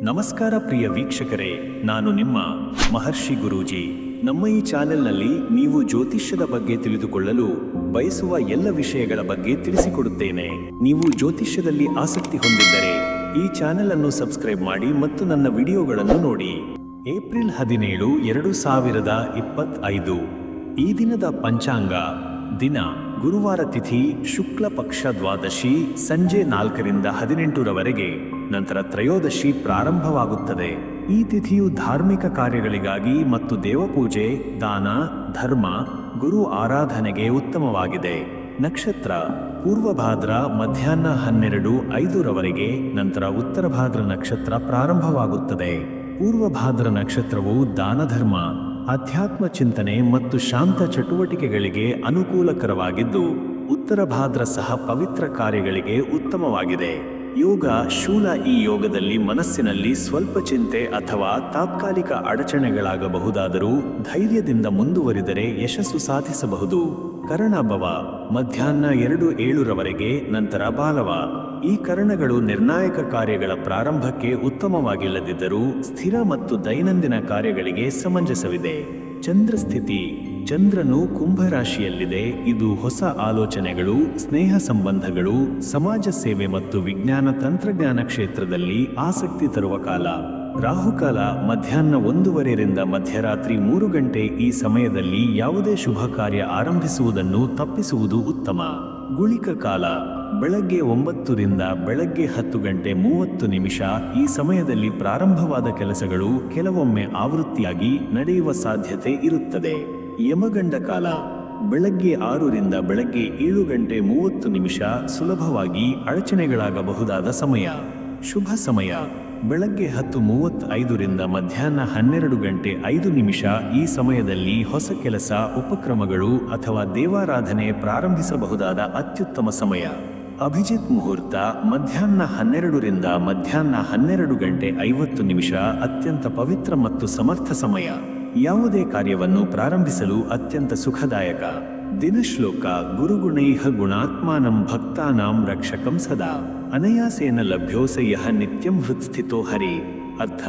ನಮಸ್ಕಾರ ಪ್ರಿಯ ವೀಕ್ಷಕರೇ, ನಾನು ನಿಮ್ಮ ಮಹರ್ಷಿ ಗುರೂಜಿ. ನಮ್ಮ ಈ ಚಾನೆಲ್ನಲ್ಲಿ ನೀವು ಜ್ಯೋತಿಷ್ಯದ ಬಗ್ಗೆ ತಿಳಿದುಕೊಳ್ಳಲು ಬಯಸುವ ಎಲ್ಲ ವಿಷಯಗಳ ಬಗ್ಗೆ ತಿಳಿಸಿಕೊಡುತ್ತೇನೆ. ನೀವು ಜ್ಯೋತಿಷ್ಯದಲ್ಲಿ ಆಸಕ್ತಿ ಹೊಂದಿದ್ದರೆ ಈ ಚಾನೆಲ್ ಅನ್ನು ಸಬ್ಸ್ಕ್ರೈಬ್ ಮಾಡಿ ಮತ್ತು ನನ್ನ ವಿಡಿಯೋಗಳನ್ನು ನೋಡಿ. ಏಪ್ರಿಲ್ 17, 2025 ಈ ದಿನದ ಪಂಚಾಂಗ. ದಿನ ಗುರುವಾರ. ತಿಥಿ ಶುಕ್ಲ ಪಕ್ಷ ದ್ವಾದಶಿ ಸಂಜೆ 4ರಿಂದ 18ರವರೆಗೆ. ನಂತರ ತ್ರಯೋದಶಿ ಪ್ರಾರಂಭವಾಗುತ್ತದೆ. ಈ ತಿಥಿಯು ಧಾರ್ಮಿಕ ಕಾರ್ಯಗಳಿಗಾಗಿ ಮತ್ತು ದೇವಪೂಜೆ, ದಾನ, ಧರ್ಮ, ಗುರು ಆರಾಧನೆಗೆ ಉತ್ತಮವಾಗಿದೆ. ನಕ್ಷತ್ರ ಪೂರ್ವಭಾದ್ರ ಮಧ್ಯಾಹ್ನ 12:05ರವರೆಗೆ. ನಂತರ ಉತ್ತರ ಭಾದ್ರ ನಕ್ಷತ್ರ ಪ್ರಾರಂಭವಾಗುತ್ತದೆ. ಪೂರ್ವಭಾದ್ರ ನಕ್ಷತ್ರವು ದಾನ, ಧರ್ಮ, ಅಧ್ಯಾತ್ಮ ಚಿಂತನೆ ಮತ್ತು ಶಾಂತ ಚಟುವಟಿಕೆಗಳಿಗೆ ಅನುಕೂಲಕರವಾಗಿದ್ದು, ಉತ್ತರ ಭಾದ್ರ ಸಹ ಪವಿತ್ರ ಕಾರ್ಯಗಳಿಗೆ ಉತ್ತಮವಾಗಿದೆ. ಯೋಗ ಶೂಲ. ಈ ಯೋಗದಲ್ಲಿ ಮನಸ್ಸಿನಲ್ಲಿ ಸ್ವಲ್ಪ ಚಿಂತೆ ಅಥವಾ ತಾತ್ಕಾಲಿಕ ಅಡಚಣೆಗಳಾಗಬಹುದಾದರೂ ಧೈರ್ಯದಿಂದ ಮುಂದುವರಿದರೆ ಯಶಸ್ಸು ಸಾಧಿಸಬಹುದು. ಕರಣಭವ ಮಧ್ಯಾಹ್ನ 2:07ರವರೆಗೆ. ನಂತರ ಬಾಲವ. ಈ ಕರಣಗಳು ನಿರ್ಣಾಯಕ ಕಾರ್ಯಗಳ ಪ್ರಾರಂಭಕ್ಕೆ ಉತ್ತಮವಾಗಿಲ್ಲದಿದ್ದರೂ ಸ್ಥಿರ ಮತ್ತು ದೈನಂದಿನ ಕಾರ್ಯಗಳಿಗೆ ಸಮಂಜಸವಿದೆ. ಚಂದ್ರಸ್ಥಿತಿ. ಚಂದ್ರನು ಕುಂಭರಾಶಿಯಲ್ಲಿದೆ. ಇದು ಹೊಸ ಆಲೋಚನೆಗಳು, ಸ್ನೇಹ ಸಂಬಂಧಗಳು, ಸಮಾಜ ಸೇವೆ ಮತ್ತು ವಿಜ್ಞಾನ ತಂತ್ರಜ್ಞಾನ ಕ್ಷೇತ್ರದಲ್ಲಿ ಆಸಕ್ತಿ ತರುವ ಕಾಲ. ರಾಹುಕಾಲ ಮಧ್ಯಾಹ್ನ 1:15ರಿಂದ ಮಧ್ಯರಾತ್ರಿ 3 ಗಂಟೆ. ಈ ಸಮಯದಲ್ಲಿ ಯಾವುದೇ ಶುಭ ಕಾರ್ಯ ಆರಂಭಿಸುವುದನ್ನು ತಪ್ಪಿಸುವುದು ಉತ್ತಮ. ಗುಳಿಕ ಕಾಲ ಬೆಳಗ್ಗೆ 9ರಿಂದ ಬೆಳಗ್ಗೆ 10:30. ಈ ಸಮಯದಲ್ಲಿ ಪ್ರಾರಂಭವಾದ ಕೆಲಸಗಳು ಕೆಲವೊಮ್ಮೆ ಆವೃತ್ತಿಯಾಗಿ ನಡೆಯುವ ಸಾಧ್ಯತೆ ಇರುತ್ತದೆ. ಯಮಗಂಡ ಕಾಲ ಬೆಳಗ್ಗೆ 6ರಿಂದ ಬೆಳಗ್ಗೆ 7:30. ಸುಲಭವಾಗಿ ಅಡಚಣೆಗಳಾಗಬಹುದಾದ ಸಮಯ. ಶುಭ ಸಮಯ ಬೆಳಗ್ಗೆ 10:35ರಿಂದ ಮಧ್ಯಾಹ್ನ 12:05. ಈ ಸಮಯದಲ್ಲಿ ಹೊಸ ಕೆಲಸ, ಉಪಕ್ರಮಗಳು ಅಥವಾ ದೇವಾರಾಧನೆ ಪ್ರಾರಂಭಿಸಬಹುದಾದ ಅತ್ಯುತ್ತಮ ಸಮಯ. ಅಭಿಜಿತ್ ಮುಹೂರ್ತ ಮಧ್ಯಾಹ್ನ 12ರಿಂದ ಮಧ್ಯಾಹ್ನ 12:50. ಅತ್ಯಂತ ಪವಿತ್ರ ಮತ್ತು ಸಮರ್ಥ ಸಮಯ. ಯಾವುದೇ ಕಾರ್ಯವನ್ನು ಪ್ರಾರಂಭಿಸಲು ಅತ್ಯಂತ ಸುಖದಾಯಕ. ದಿನಶ್ಲೋಕ. ಗುರುಗುಣೈಃ ಗುಣಾತ್ಮಾನಂ ಭಕ್ತಾನಾಂ ರಕ್ಷಕಂ ಸದಾ ಅನಯಾಸೇನ ಲಭ್ಯೋಸಯಃ ನಿತ್ಯಂ ಹೃತ್ಸ್ಥಿತೋ ಹರಿ. ಅರ್ಥ: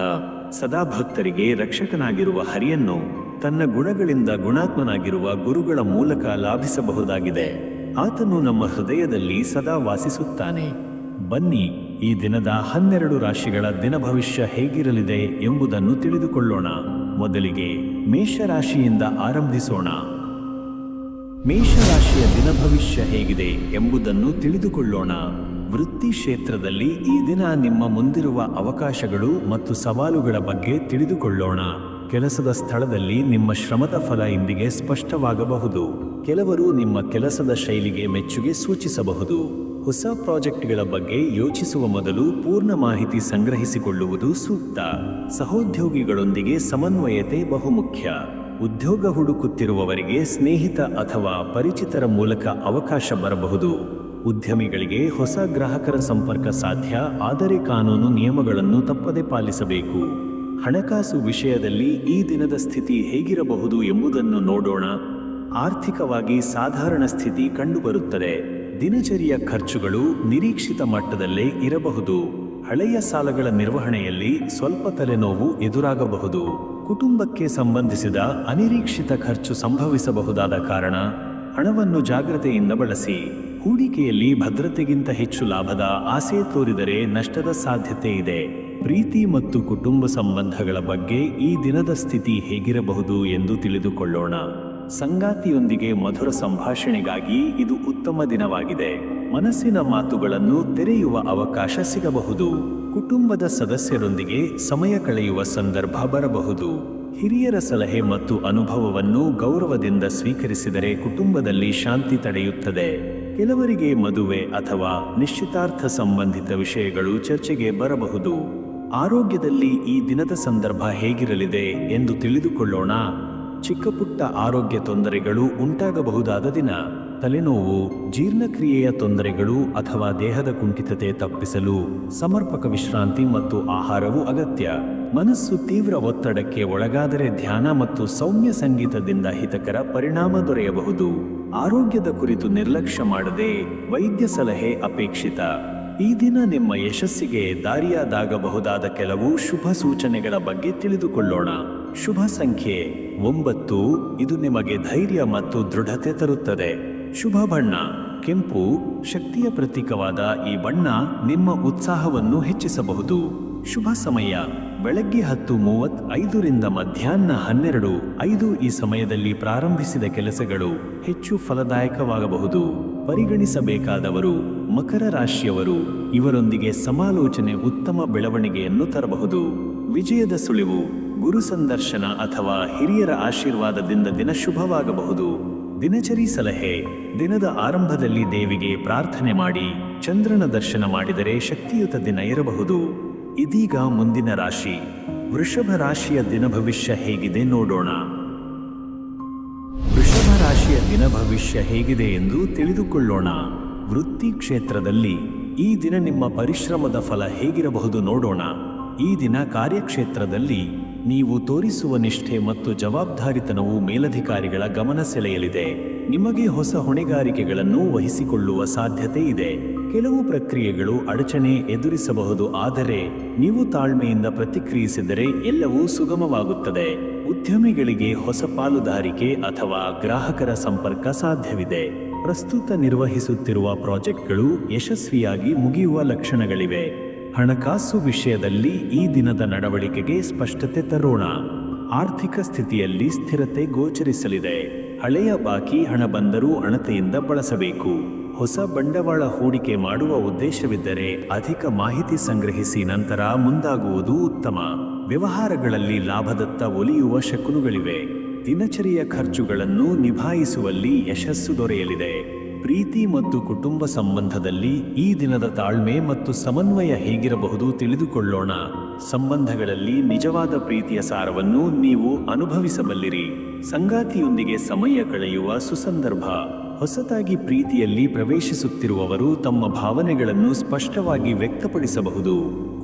ಸದಾ ಭಕ್ತರಿಗೆ ರಕ್ಷಕನಾಗಿರುವ ಹರಿಯನ್ನು ತನ್ನ ಗುಣಗಳಿಂದ ಗುಣಾತ್ಮನಾಗಿರುವ ಗುರುಗಳ ಮೂಲಕ ಲಾಭಿಸಬಹುದಾಗಿದೆ. ಆತನು ನಮ್ಮ ಹೃದಯದಲ್ಲಿ ಸದಾ ವಾಸಿಸುತ್ತಾನೆ. ಬನ್ನಿ, ಈ ದಿನದ 12 ರಾಶಿಗಳ ದಿನ ಭವಿಷ್ಯ ಹೇಗಿರಲಿದೆ ಎಂಬುದನ್ನು ತಿಳಿದುಕೊಳ್ಳೋಣ. ಮೊದಲಿಗೆ ಮೇಷರಾಶಿಯಿಂದ ಆರಂಭಿಸೋಣ. ಮೇಷರಾಶಿಯ ದಿನ ಭವಿಷ್ಯ ಹೇಗಿದೆ ಎಂಬುದನ್ನು ತಿಳಿದುಕೊಳ್ಳೋಣ. ವೃತ್ತಿ ಕ್ಷೇತ್ರದಲ್ಲಿ ಈ ದಿನ ನಿಮ್ಮ ಮುಂದಿರುವ ಅವಕಾಶಗಳು ಮತ್ತು ಸವಾಲುಗಳ ಬಗ್ಗೆ ತಿಳಿದುಕೊಳ್ಳೋಣ. ಕೆಲಸದ ಸ್ಥಳದಲ್ಲಿ ನಿಮ್ಮ ಶ್ರಮದ ಫಲ ಇಂದಿಗೆ ಸ್ಪಷ್ಟವಾಗಬಹುದು. ಕೆಲವರು ನಿಮ್ಮ ಕೆಲಸದ ಶೈಲಿಗೆ ಮೆಚ್ಚುಗೆ ಸೂಚಿಸಬಹುದು. ಹೊಸ ಪ್ರಾಜೆಕ್ಟ್ಗಳ ಬಗ್ಗೆ ಯೋಚಿಸುವ ಮೊದಲು ಪೂರ್ಣ ಮಾಹಿತಿ ಸಂಗ್ರಹಿಸಿಕೊಳ್ಳುವುದು ಸೂಕ್ತ. ಸಹೋದ್ಯೋಗಿಗಳೊಂದಿಗೆ ಸಮನ್ವಯತೆ ಬಹುಮುಖ್ಯ. ಉದ್ಯೋಗ ಹುಡುಕುತ್ತಿರುವವರಿಗೆ ಸ್ನೇಹಿತ ಅಥವಾ ಪರಿಚಿತರ ಮೂಲಕ ಅವಕಾಶ ಬರಬಹುದು. ಉದ್ಯಮಿಗಳಿಗೆ ಹೊಸ ಗ್ರಾಹಕರ ಸಂಪರ್ಕ ಸಾಧ್ಯ, ಆದರೆ ಕಾನೂನು ನಿಯಮಗಳನ್ನು ತಪ್ಪದೆ ಪಾಲಿಸಬೇಕು. ಹಣಕಾಸು ವಿಷಯದಲ್ಲಿ ಈ ದಿನದ ಸ್ಥಿತಿ ಹೇಗಿರಬಹುದು ಎಂಬುದನ್ನು ನೋಡೋಣ. ಆರ್ಥಿಕವಾಗಿ ಸಾಧಾರಣ ಸ್ಥಿತಿ ಕಂಡುಬರುತ್ತದೆ. ದಿನಚರಿಯ ಖರ್ಚುಗಳು ನಿರೀಕ್ಷಿತ ಮಟ್ಟದಲ್ಲೇ ಇರಬಹುದು. ಹಳೆಯ ಸಾಲಗಳ ನಿರ್ವಹಣೆಯಲ್ಲಿ ಸ್ವಲ್ಪ ತಲೆನೋವು ಎದುರಾಗಬಹುದು. ಕುಟುಂಬಕ್ಕೆ ಸಂಬಂಧಿಸಿದ ಅನಿರೀಕ್ಷಿತ ಖರ್ಚು ಸಂಭವಿಸಬಹುದಾದ ಕಾರಣ ಹಣವನ್ನು ಜಾಗ್ರತೆಯಿಂದ ಬಳಸಿ. ಹೂಡಿಕೆಯಲ್ಲಿ ಭದ್ರತೆಗಿಂತ ಹೆಚ್ಚು ಲಾಭದ ಆಸೆ ತೋರಿದರೆ ನಷ್ಟದ ಸಾಧ್ಯತೆ ಇದೆ. ಪ್ರೀತಿ ಮತ್ತು ಕುಟುಂಬ ಸಂಬಂಧಗಳ ಬಗ್ಗೆ ಈ ದಿನದ ಸ್ಥಿತಿ ಹೇಗಿರಬಹುದು ಎಂದು ತಿಳಿದುಕೊಳ್ಳೋಣ. ಸಂಗಾತಿಯೊಂದಿಗೆ ಮಧುರ ಸಂಭಾಷಣೆಗಾಗಿ ಇದು ಉತ್ತಮ ದಿನವಾಗಿದೆ. ಮನಸ್ಸಿನ ಮಾತುಗಳನ್ನು ತೆರೆಯುವ ಅವಕಾಶ ಸಿಗಬಹುದು. ಕುಟುಂಬದ ಸದಸ್ಯರೊಂದಿಗೆ ಸಮಯ ಕಳೆಯುವ ಸಂದರ್ಭ ಬರಬಹುದು. ಹಿರಿಯರ ಸಲಹೆ ಮತ್ತು ಅನುಭವವನ್ನು ಗೌರವದಿಂದ ಸ್ವೀಕರಿಸಿದರೆ ಕುಟುಂಬದಲ್ಲಿ ಶಾಂತಿ ತಡೆಯುತ್ತದೆ. ಕೆಲವರಿಗೆ ಮದುವೆ ಅಥವಾ ನಿಶ್ಚಿತಾರ್ಥ ಸಂಬಂಧಿತ ವಿಷಯಗಳು ಚರ್ಚೆಗೆ ಬರಬಹುದು. ಆರೋಗ್ಯದಲ್ಲಿ ಈ ದಿನದ ಸಂದರ್ಭ ಹೇಗಿರಲಿದೆ ಎಂದು ತಿಳಿದುಕೊಳ್ಳೋಣ. ಚಿಕ್ಕಪುಟ್ಟ ಆರೋಗ್ಯ ತೊಂದರೆಗಳು ಉಂಟಾಗಬಹುದಾದ ದಿನ. ತಲೆನೋವು, ಜೀರ್ಣಕ್ರಿಯೆಯ ತೊಂದರೆಗಳು ಅಥವಾ ದೇಹದ ಕುಂಠಿತತೆ ತಪ್ಪಿಸಲು ಸಮರ್ಪಕ ವಿಶ್ರಾಂತಿ ಮತ್ತು ಆಹಾರವು ಅಗತ್ಯ. ಮನಸ್ಸು ತೀವ್ರ ಒತ್ತಡಕ್ಕೆ ಒಳಗಾದರೆ ಧ್ಯಾನ ಮತ್ತು ಸೌಮ್ಯ ಸಂಗೀತದಿಂದ ಹಿತಕರ ಪರಿಣಾಮ ದೊರೆಯಬಹುದು. ಆರೋಗ್ಯದ ಕುರಿತು ನಿರ್ಲಕ್ಷ್ಯ ಮಾಡದೆ ವೈದ್ಯ ಸಲಹೆ ಅಪೇಕ್ಷಿತ. ಈ ದಿನ ನಿಮ್ಮ ಯಶಸ್ಸಿಗೆ ದಾರಿಯಾದಾಗಬಹುದಾದ ಕೆಲವು ಶುಭ ಸೂಚನೆಗಳ ಬಗ್ಗೆ ತಿಳಿದುಕೊಳ್ಳೋಣ. ಶುಭ ಸಂಖ್ಯೆ 9. ಇದು ನಿಮಗೆ ಧೈರ್ಯ ಮತ್ತು ದೃಢತೆ ತರುತ್ತದೆ. ಶುಭ ಬಣ್ಣ ಕೆಂಪು. ಶಕ್ತಿಯ ಪ್ರತೀಕವಾದ ಈ ಬಣ್ಣ ನಿಮ್ಮ ಉತ್ಸಾಹವನ್ನು ಹೆಚ್ಚಿಸಬಹುದು. ಶುಭ ಸಮಯ ಬೆಳಗ್ಗೆ 10:35 ರಿಂದ ಮಧ್ಯಾಹ್ನ 12:05. ಈ ಸಮಯದಲ್ಲಿ ಪ್ರಾರಂಭಿಸಿದ ಕೆಲಸಗಳು ಹೆಚ್ಚು ಫಲದಾಯಕವಾಗಬಹುದು. ಪರಿಗಣಿಸಬೇಕಾದವರು ಮಕರ ರಾಶಿಯವರು. ಇವರೊಂದಿಗೆ ಸಮಾಲೋಚನೆ ಉತ್ತಮ ಬೆಳವಣಿಗೆಯನ್ನು ತರಬಹುದು. ವಿಜಯದ ಸುಳಿವು ಗುರು ಸಂದರ್ಶನ ಅಥವಾ ಹಿರಿಯರ ಆಶೀರ್ವಾದದಿಂದ ದಿನ ಶುಭವಾಗಬಹುದು. ದಿನಚರಿ ಸಲಹೆ: ದಿನದ ಆರಂಭದಲ್ಲಿ ದೇವಿಗೆ ಪ್ರಾರ್ಥನೆ ಮಾಡಿ ಚಂದ್ರನ ದರ್ಶನ ಮಾಡಿದರೆ ಶಕ್ತಿಯುತ ದಿನ ಇರಬಹುದು. ಇದೀಗ ಮುಂದಿನ ರಾಶಿ ವೃಷಭ ರಾಶಿಯ ದಿನ ಭವಿಷ್ಯ ಹೇಗಿದೆ ನೋಡೋಣ. ವೃಷಭ ರಾಶಿಯ ದಿನ ಭವಿಷ್ಯ ಹೇಗಿದೆ ಎಂದು ತಿಳಿದುಕೊಳ್ಳೋಣ. ವೃತ್ತಿ ಕ್ಷೇತ್ರದಲ್ಲಿ ಈ ದಿನ ನಿಮ್ಮ ಪರಿಶ್ರಮದ ಫಲ ಹೇಗಿರಬಹುದು ನೋಡೋಣ. ಈ ದಿನ ಕಾರ್ಯಕ್ಷೇತ್ರದಲ್ಲಿ ನೀವು ತೋರಿಸುವ ನಿಷ್ಠೆ ಮತ್ತು ಜವಾಬ್ದಾರಿತನವು ಮೇಲಧಿಕಾರಿಗಳ ಗಮನ ಸೆಳೆಯಲಿದೆ. ನಿಮಗೆ ಹೊಸ ಹೊಣೆಗಾರಿಕೆಗಳನ್ನು ವಹಿಸಿಕೊಳ್ಳುವ ಸಾಧ್ಯತೆ ಇದೆ. ಕೆಲವು ಪ್ರಕ್ರಿಯೆಗಳು ಅಡಚಣೆ ಎದುರಿಸಬಹುದು, ಆದರೆ ನೀವು ತಾಳ್ಮೆಯಿಂದ ಪ್ರತಿಕ್ರಿಯಿಸಿದರೆ ಎಲ್ಲವೂ ಸುಗಮವಾಗುತ್ತದೆ. ಉದ್ಯಮಿಗಳಿಗೆ ಹೊಸ ಪಾಲುದಾರಿಕೆ ಅಥವಾ ಗ್ರಾಹಕರ ಸಂಪರ್ಕ ಸಾಧ್ಯವಿದೆ. ಪ್ರಸ್ತುತ ನಿರ್ವಹಿಸುತ್ತಿರುವ ಪ್ರಾಜೆಕ್ಟ್ಗಳು ಯಶಸ್ವಿಯಾಗಿ ಮುಗಿಯುವ ಲಕ್ಷಣಗಳಿವೆ. ಹಣಕಾಸು ವಿಷಯದಲ್ಲಿ ಈ ದಿನದ ನಡವಳಿಕೆಗೆ ಸ್ಪಷ್ಟತೆ ತರೋಣ. ಆರ್ಥಿಕ ಸ್ಥಿತಿಯಲ್ಲಿ ಸ್ಥಿರತೆ ಗೋಚರಿಸಲಿದೆ. ಹಳೆಯ ಬಾಕಿ ಹಣ ಬಂದರೂ ಅಣತೆಯಿಂದ ಬಳಸಬೇಕು. ಹೊಸ ಬಂಡವಾಳ ಹೂಡಿಕೆ ಮಾಡುವ ಉದ್ದೇಶವಿದ್ದರೆ ಅಧಿಕ ಮಾಹಿತಿ ಸಂಗ್ರಹಿಸಿ ನಂತರ ಮುಂದಾಗುವುದು ಉತ್ತಮ. ವ್ಯವಹಾರಗಳಲ್ಲಿ ಲಾಭದತ್ತ ಒಲಿಯುವ ಶಕುನುಗಳಿವೆ. ದಿನಚರಿಯ ಖರ್ಚುಗಳನ್ನು ನಿಭಾಯಿಸುವಲ್ಲಿ ಯಶಸ್ಸು ದೊರೆಯಲಿದೆ. ಪ್ರೀತಿ ಮತ್ತು ಕುಟುಂಬ ಸಂಬಂಧದಲ್ಲಿ ಈ ದಿನದ ತಾಳ್ಮೆ ಮತ್ತು ಸಮನ್ವಯ ಹೇಗಿರಬಹುದು ತಿಳಿದುಕೊಳ್ಳೋಣ. ಸಂಬಂಧಗಳಲ್ಲಿ ನಿಜವಾದ ಪ್ರೀತಿಯ ಸಾರವನ್ನು ನೀವು ಅನುಭವಿಸಬಲ್ಲಿರಿ. ಸಂಗಾತಿಯೊಂದಿಗೆ ಸಮಯ ಕಳೆಯುವ ಸುಸಂದರ್ಭ. ಹೊಸತಾಗಿ ಪ್ರೀತಿಯಲ್ಲಿ ಪ್ರವೇಶಿಸುತ್ತಿರುವವರು ತಮ್ಮ ಭಾವನೆಗಳನ್ನು ಸ್ಪಷ್ಟವಾಗಿ ವ್ಯಕ್ತಪಡಿಸಬಹುದು.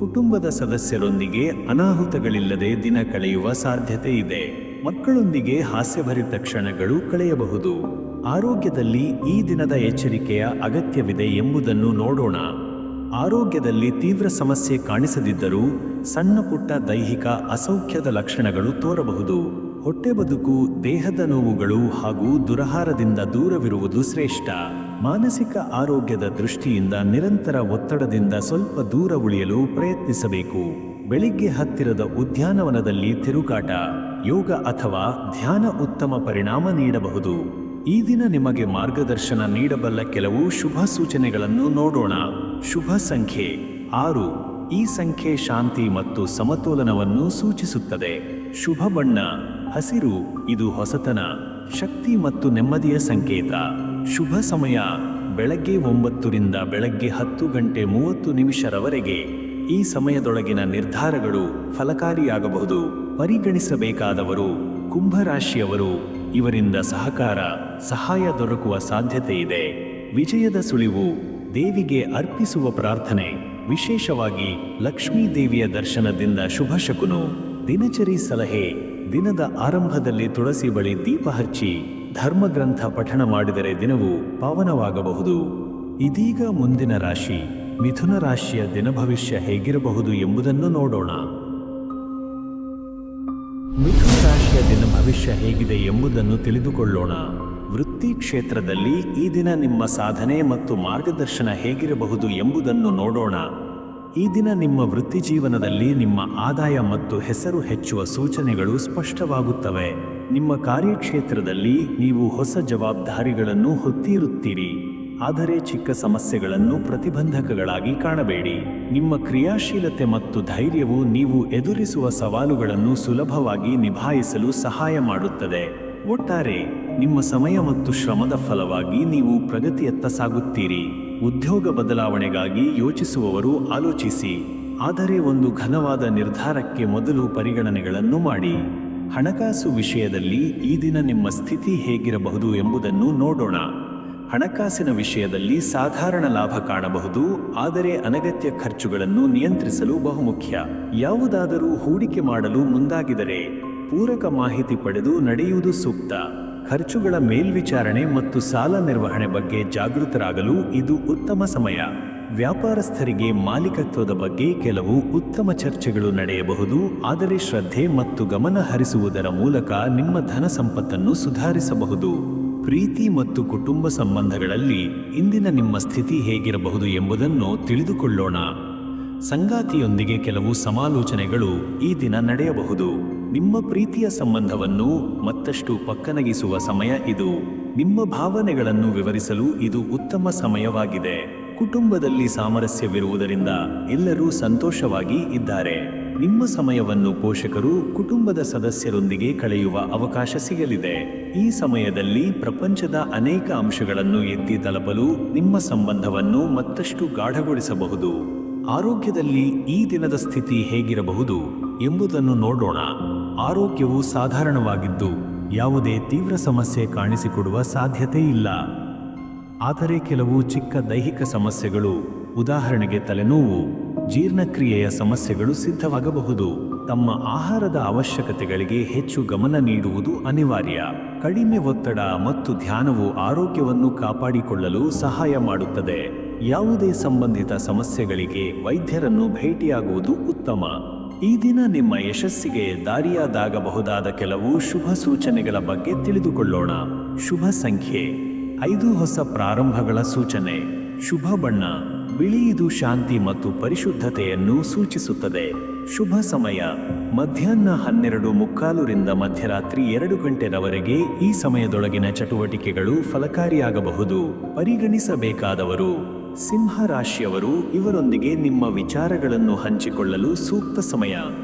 ಕುಟುಂಬದ ಸದಸ್ಯರೊಂದಿಗೆ ಅನಾಹುತಗಳಿಲ್ಲದೆ ದಿನ ಕಳೆಯುವ ಸಾಧ್ಯತೆ ಇದೆ. ಮಕ್ಕಳೊಂದಿಗೆ ಹಾಸ್ಯಭರಿತ ಕ್ಷಣಗಳು ಕಳೆಯಬಹುದು. ಆರೋಗ್ಯದಲ್ಲಿ ಈ ದಿನದ ಎಚ್ಚರಿಕೆಯ ಅಗತ್ಯವಿದೆ ಎಂಬುದನ್ನು ನೋಡೋಣ. ಆರೋಗ್ಯದಲ್ಲಿ ತೀವ್ರ ಸಮಸ್ಯೆ ಕಾಣಿಸದಿದ್ದರೂ ಸಣ್ಣ ಪುಟ್ಟ ದೈಹಿಕ ಅಸೌಖ್ಯದ ಲಕ್ಷಣಗಳು ತೋರಬಹುದು. ಹೊಟ್ಟೆ ಬದುಕು, ದೇಹದ ನೋವುಗಳು ಹಾಗೂ ದುರಹಾರದಿಂದ ದೂರವಿರುವುದು ಶ್ರೇಷ್ಠ. ಮಾನಸಿಕ ಆರೋಗ್ಯದ ದೃಷ್ಟಿಯಿಂದ ನಿರಂತರ ಒತ್ತಡದಿಂದ ಸ್ವಲ್ಪ ದೂರ ಉಳಿಯಲು ಪ್ರಯತ್ನಿಸಬೇಕು. ಬೆಳಿಗ್ಗೆ ಹತ್ತಿರದ ಉದ್ಯಾನವನದಲ್ಲಿ ತಿರುಗಾಟ, ಯೋಗ ಅಥವಾ ಧ್ಯಾನ ಉತ್ತಮ ಪರಿಣಾಮ ನೀಡಬಹುದು. ಈ ದಿನ ನಿಮಗೆ ಮಾರ್ಗದರ್ಶನ ನೀಡಬಲ್ಲ ಕೆಲವು ಶುಭ ಸೂಚನೆಗಳನ್ನು ನೋಡೋಣ. ಶುಭ ಸಂಖ್ಯೆ 6. ಈ ಸಂಖ್ಯೆ ಶಾಂತಿ ಮತ್ತು ಸಮತೋಲನವನ್ನು ಸೂಚಿಸುತ್ತದೆ. ಶುಭ ಬಣ್ಣ ಹಸಿರು. ಇದು ಹೊಸತನ, ಶಕ್ತಿ ಮತ್ತು ನೆಮ್ಮದಿಯ ಸಂಕೇತ. ಶುಭ ಸಮಯ ಬೆಳಗ್ಗೆ 9 ರಿಂದ ಬೆಳಗ್ಗೆ 10:30 ಈ ಸಮಯದೊಳಗಿನ ನಿರ್ಧಾರಗಳು ಫಲಕಾರಿಯಾಗಬಹುದು. ಪರಿಗಣಿಸಬೇಕಾದವರು ಕುಂಭರಾಶಿಯವರು. ಇವರಿಂದ ಸಹಾಯ ದೊರಕುವ ಸಾಧ್ಯತೆ ಇದೆ. ವಿಜಯದ ಸುಳಿವು ದೇವಿಗೆ ಅರ್ಪಿಸುವ ಪ್ರಾರ್ಥನೆ, ವಿಶೇಷವಾಗಿ ಲಕ್ಷ್ಮೀ ದೇವಿಯ ದರ್ಶನದಿಂದ ಶುಭ ಶಕುನು. ದಿನಚರಿ ಸಲಹೆ: ದಿನದ ಆರಂಭದಲ್ಲಿ ತುಳಸಿ ಬಳಿ ದೀಪ ಹಚ್ಚಿ ಧರ್ಮಗ್ರಂಥ ಪಠಣ ಮಾಡಿದರೆ ದಿನವು ಪಾವನವಾಗಬಹುದು. ಇದೀಗ ಮುಂದಿನ ರಾಶಿ ಮಿಥುನ ರಾಶಿಯ ದಿನ ಭವಿಷ್ಯ ಹೇಗಿರಬಹುದು ಎಂಬುದನ್ನು ನೋಡೋಣ. ಮಿಥುನ ರಾಶಿಯ ದಿನ ಭವಿಷ್ಯ ಹೇಗಿದೆ ಎಂಬುದನ್ನು ತಿಳಿದುಕೊಳ್ಳೋಣ. ವೃತ್ತಿ ಕ್ಷೇತ್ರದಲ್ಲಿ ಈ ದಿನ ನಿಮ್ಮ ಸಾಧನೆ ಮತ್ತು ಮಾರ್ಗದರ್ಶನ ಹೇಗಿರಬಹುದು ಎಂಬುದನ್ನು ನೋಡೋಣ. ಈ ದಿನ ನಿಮ್ಮ ವೃತ್ತಿ ಜೀವನದಲ್ಲಿ ನಿಮ್ಮ ಆದಾಯ ಮತ್ತು ಹೆಸರು ಹೆಚ್ಚುವ ಸೂಚನೆಗಳು ಸ್ಪಷ್ಟವಾಗುತ್ತವೆ. ನಿಮ್ಮ ಕಾರ್ಯಕ್ಷೇತ್ರದಲ್ಲಿ ನೀವು ಹೊಸ ಜವಾಬ್ದಾರಿಗಳನ್ನು ಹೊತ್ತಿರುತ್ತೀರಿ, ಆದರೆ ಚಿಕ್ಕ ಸಮಸ್ಯೆಗಳನ್ನು ಪ್ರತಿಬಂಧಕಗಳಾಗಿ ಕಾಣಬೇಡಿ. ನಿಮ್ಮ ಕ್ರಿಯಾಶೀಲತೆ ಮತ್ತು ಧೈರ್ಯವು ನೀವು ಎದುರಿಸುವ ಸವಾಲುಗಳನ್ನು ಸುಲಭವಾಗಿ ನಿಭಾಯಿಸಲು ಸಹಾಯ ಮಾಡುತ್ತದೆ. ಒಟ್ಟಾರೆ ನಿಮ್ಮ ಸಮಯ ಮತ್ತು ಶ್ರಮದ ಫಲವಾಗಿ ನೀವು ಪ್ರಗತಿಯತ್ತ ಸಾಗುತ್ತೀರಿ. ಉದ್ಯೋಗ ಬದಲಾವಣೆಗಾಗಿ ಯೋಚಿಸುವವರು ಆಲೋಚಿಸಿ, ಆದರೆ ಒಂದು ಘನವಾದ ನಿರ್ಧಾರಕ್ಕೆ ಮೊದಲು ಪರಿಗಣನೆಗಳನ್ನು ಮಾಡಿ. ಹಣಕಾಸು ವಿಷಯದಲ್ಲಿ ಈ ದಿನ ನಿಮ್ಮ ಸ್ಥಿತಿ ಹೇಗಿರಬಹುದು ಎಂಬುದನ್ನು ನೋಡೋಣ. ಹಣಕಾಸಿನ ವಿಷಯದಲ್ಲಿ ಸಾಧಾರಣ ಲಾಭ ಕಾಣಬಹುದು, ಆದರೆ ಅನಗತ್ಯ ಖರ್ಚುಗಳನ್ನು ನಿಯಂತ್ರಿಸಲು ಬಹುಮುಖ್ಯ. ಯಾವುದಾದರೂ ಹೂಡಿಕೆ ಮಾಡಲು ಮುಂದಾಗಿದರೆ ಪೂರಕ ಮಾಹಿತಿ ಪಡೆದು ನಡೆಯುವುದು ಸೂಕ್ತ. ಖರ್ಚುಗಳ ಮೇಲ್ವಿಚಾರಣೆ ಮತ್ತು ಸಾಲ ನಿರ್ವಹಣೆ ಬಗ್ಗೆ ಜಾಗೃತರಾಗಲು ಇದು ಉತ್ತಮ ಸಮಯ. ವ್ಯಾಪಾರಸ್ಥರಿಗೆ ಮಾಲೀಕತ್ವದ ಬಗ್ಗೆ ಕೆಲವು ಉತ್ತಮ ಚರ್ಚೆಗಳು ನಡೆಯಬಹುದು, ಆದರೆ ಶ್ರದ್ಧೆ ಮತ್ತು ಗಮನ ಹರಿಸುವುದರ ಮೂಲಕ ನಿಮ್ಮ ಧನ ಸಂಪತ್ತನ್ನು ಸುಧಾರಿಸಬಹುದು. ಪ್ರೀತಿ ಮತ್ತು ಕುಟುಂಬ ಸಂಬಂಧಗಳಲ್ಲಿ ಇಂದಿನ ನಿಮ್ಮ ಸ್ಥಿತಿ ಹೇಗಿರಬಹುದು ಎಂಬುದನ್ನು ತಿಳಿದುಕೊಳ್ಳೋಣ. ಸಂಗಾತಿಯೊಂದಿಗೆ ಕೆಲವು ಸಮಾಲೋಚನೆಗಳು ಈ ದಿನ ನಡೆಯಬಹುದು. ನಿಮ್ಮ ಪ್ರೀತಿಯ ಸಂಬಂಧವನ್ನು ಮತ್ತಷ್ಟು ಪಕ್ಕನಗಿಸುವ ಸಮಯ ಇದು. ನಿಮ್ಮ ಭಾವನೆಗಳನ್ನು ವಿವರಿಸಲು ಇದು ಉತ್ತಮ ಸಮಯವಾಗಿದೆ. ಕುಟುಂಬದಲ್ಲಿ ಸಾಮರಸ್ಯವಿರುವುದರಿಂದ ಎಲ್ಲರೂ ಸಂತೋಷವಾಗಿ ಇದ್ದಾರೆ. ನಿಮ್ಮ ಸಮಯವನ್ನು ಪೋಷಕರು, ಕುಟುಂಬದ ಸದಸ್ಯರೊಂದಿಗೆ ಕಳೆಯುವ ಅವಕಾಶ ಸಿಗಲಿದೆ. ಈ ಸಮಯದಲ್ಲಿ ಪ್ರಪಂಚದ ಅನೇಕ ಅಂಶಗಳನ್ನು ಎತ್ತಿ ತಲುಪಲು ನಿಮ್ಮ ಸಂಬಂಧವನ್ನು ಮತ್ತಷ್ಟು ಗಾಢಗೊಳಿಸಬಹುದು. ಆರೋಗ್ಯದಲ್ಲಿ ಈ ದಿನದ ಸ್ಥಿತಿ ಹೇಗಿರಬಹುದು ಎಂಬುದನ್ನು ನೋಡೋಣ. ಆರೋಗ್ಯವು ಸಾಧಾರಣವಾಗಿದ್ದು ಯಾವುದೇ ತೀವ್ರ ಸಮಸ್ಯೆ ಕಾಣಿಸಿಕೊಡುವ ಸಾಧ್ಯತೆ ಇಲ್ಲ. ಆದರೆ ಕೆಲವು ಚಿಕ್ಕ ದೈಹಿಕ ಸಮಸ್ಯೆಗಳು, ಉದಾಹರಣೆಗೆ ತಲೆನೋವು, ಜೀರ್ಣಕ್ರಿಯೆಯ ಸಮಸ್ಯೆಗಳು ಸಿದ್ಧವಾಗಬಹುದು. ತಮ್ಮ ಆಹಾರದ ಅವಶ್ಯಕತೆಗಳಿಗೆ ಹೆಚ್ಚು ಗಮನ ನೀಡುವುದು ಅನಿವಾರ್ಯ. ಕಡಿಮೆ ಒತ್ತಡ ಮತ್ತು ಧ್ಯಾನವು ಆರೋಗ್ಯವನ್ನು ಕಾಪಾಡಿಕೊಳ್ಳಲು ಸಹಾಯ ಮಾಡುತ್ತದೆ. ಯಾವುದೇ ಸಂಬಂಧಿತ ಸಮಸ್ಯೆಗಳಿಗೆ ವೈದ್ಯರನ್ನು ಭೇಟಿಯಾಗುವುದು ಉತ್ತಮ. ಈ ದಿನ ನಿಮ್ಮ ಯಶಸ್ಸಿಗೆ ದಾರಿಯಾದಾಗಬಹುದಾದ ಕೆಲವು ಶುಭ ಸೂಚನೆಗಳ ಬಗ್ಗೆ ತಿಳಿದುಕೊಳ್ಳೋಣ. ಶುಭ ಸಂಖ್ಯೆ 5, ಹೊಸ ಪ್ರಾರಂಭಗಳ ಸೂಚನೆ. ಶುಭ ಬಣ್ಣ ಬಿಳಿ, ಇದು ಶಾಂತಿ ಮತ್ತು ಪರಿಶುದ್ಧತೆಯನ್ನು ಸೂಚಿಸುತ್ತದೆ. ಶುಭ ಸಮಯ ಮಧ್ಯಾಹ್ನ 12:45 ರಿಂದ ಮಧ್ಯರಾತ್ರಿ 2 ಗಂಟೆಯವರೆಗೆ. ಈ ಸಮಯದೊಳಗಿನ ಚಟುವಟಿಕೆಗಳು ಫಲಕಾರಿಯಾಗಬಹುದು. ಪರಿಗಣಿಸಬೇಕಾದವರು ಸಿಂಹ ರಾಶಿಯವರು, ಇವರೊಂದಿಗೆ ನಿಮ್ಮ ವಿಚಾರಗಳನ್ನು ಹಂಚಿಕೊಳ್ಳಲು ಸೂಕ್ತ ಸಮಯ.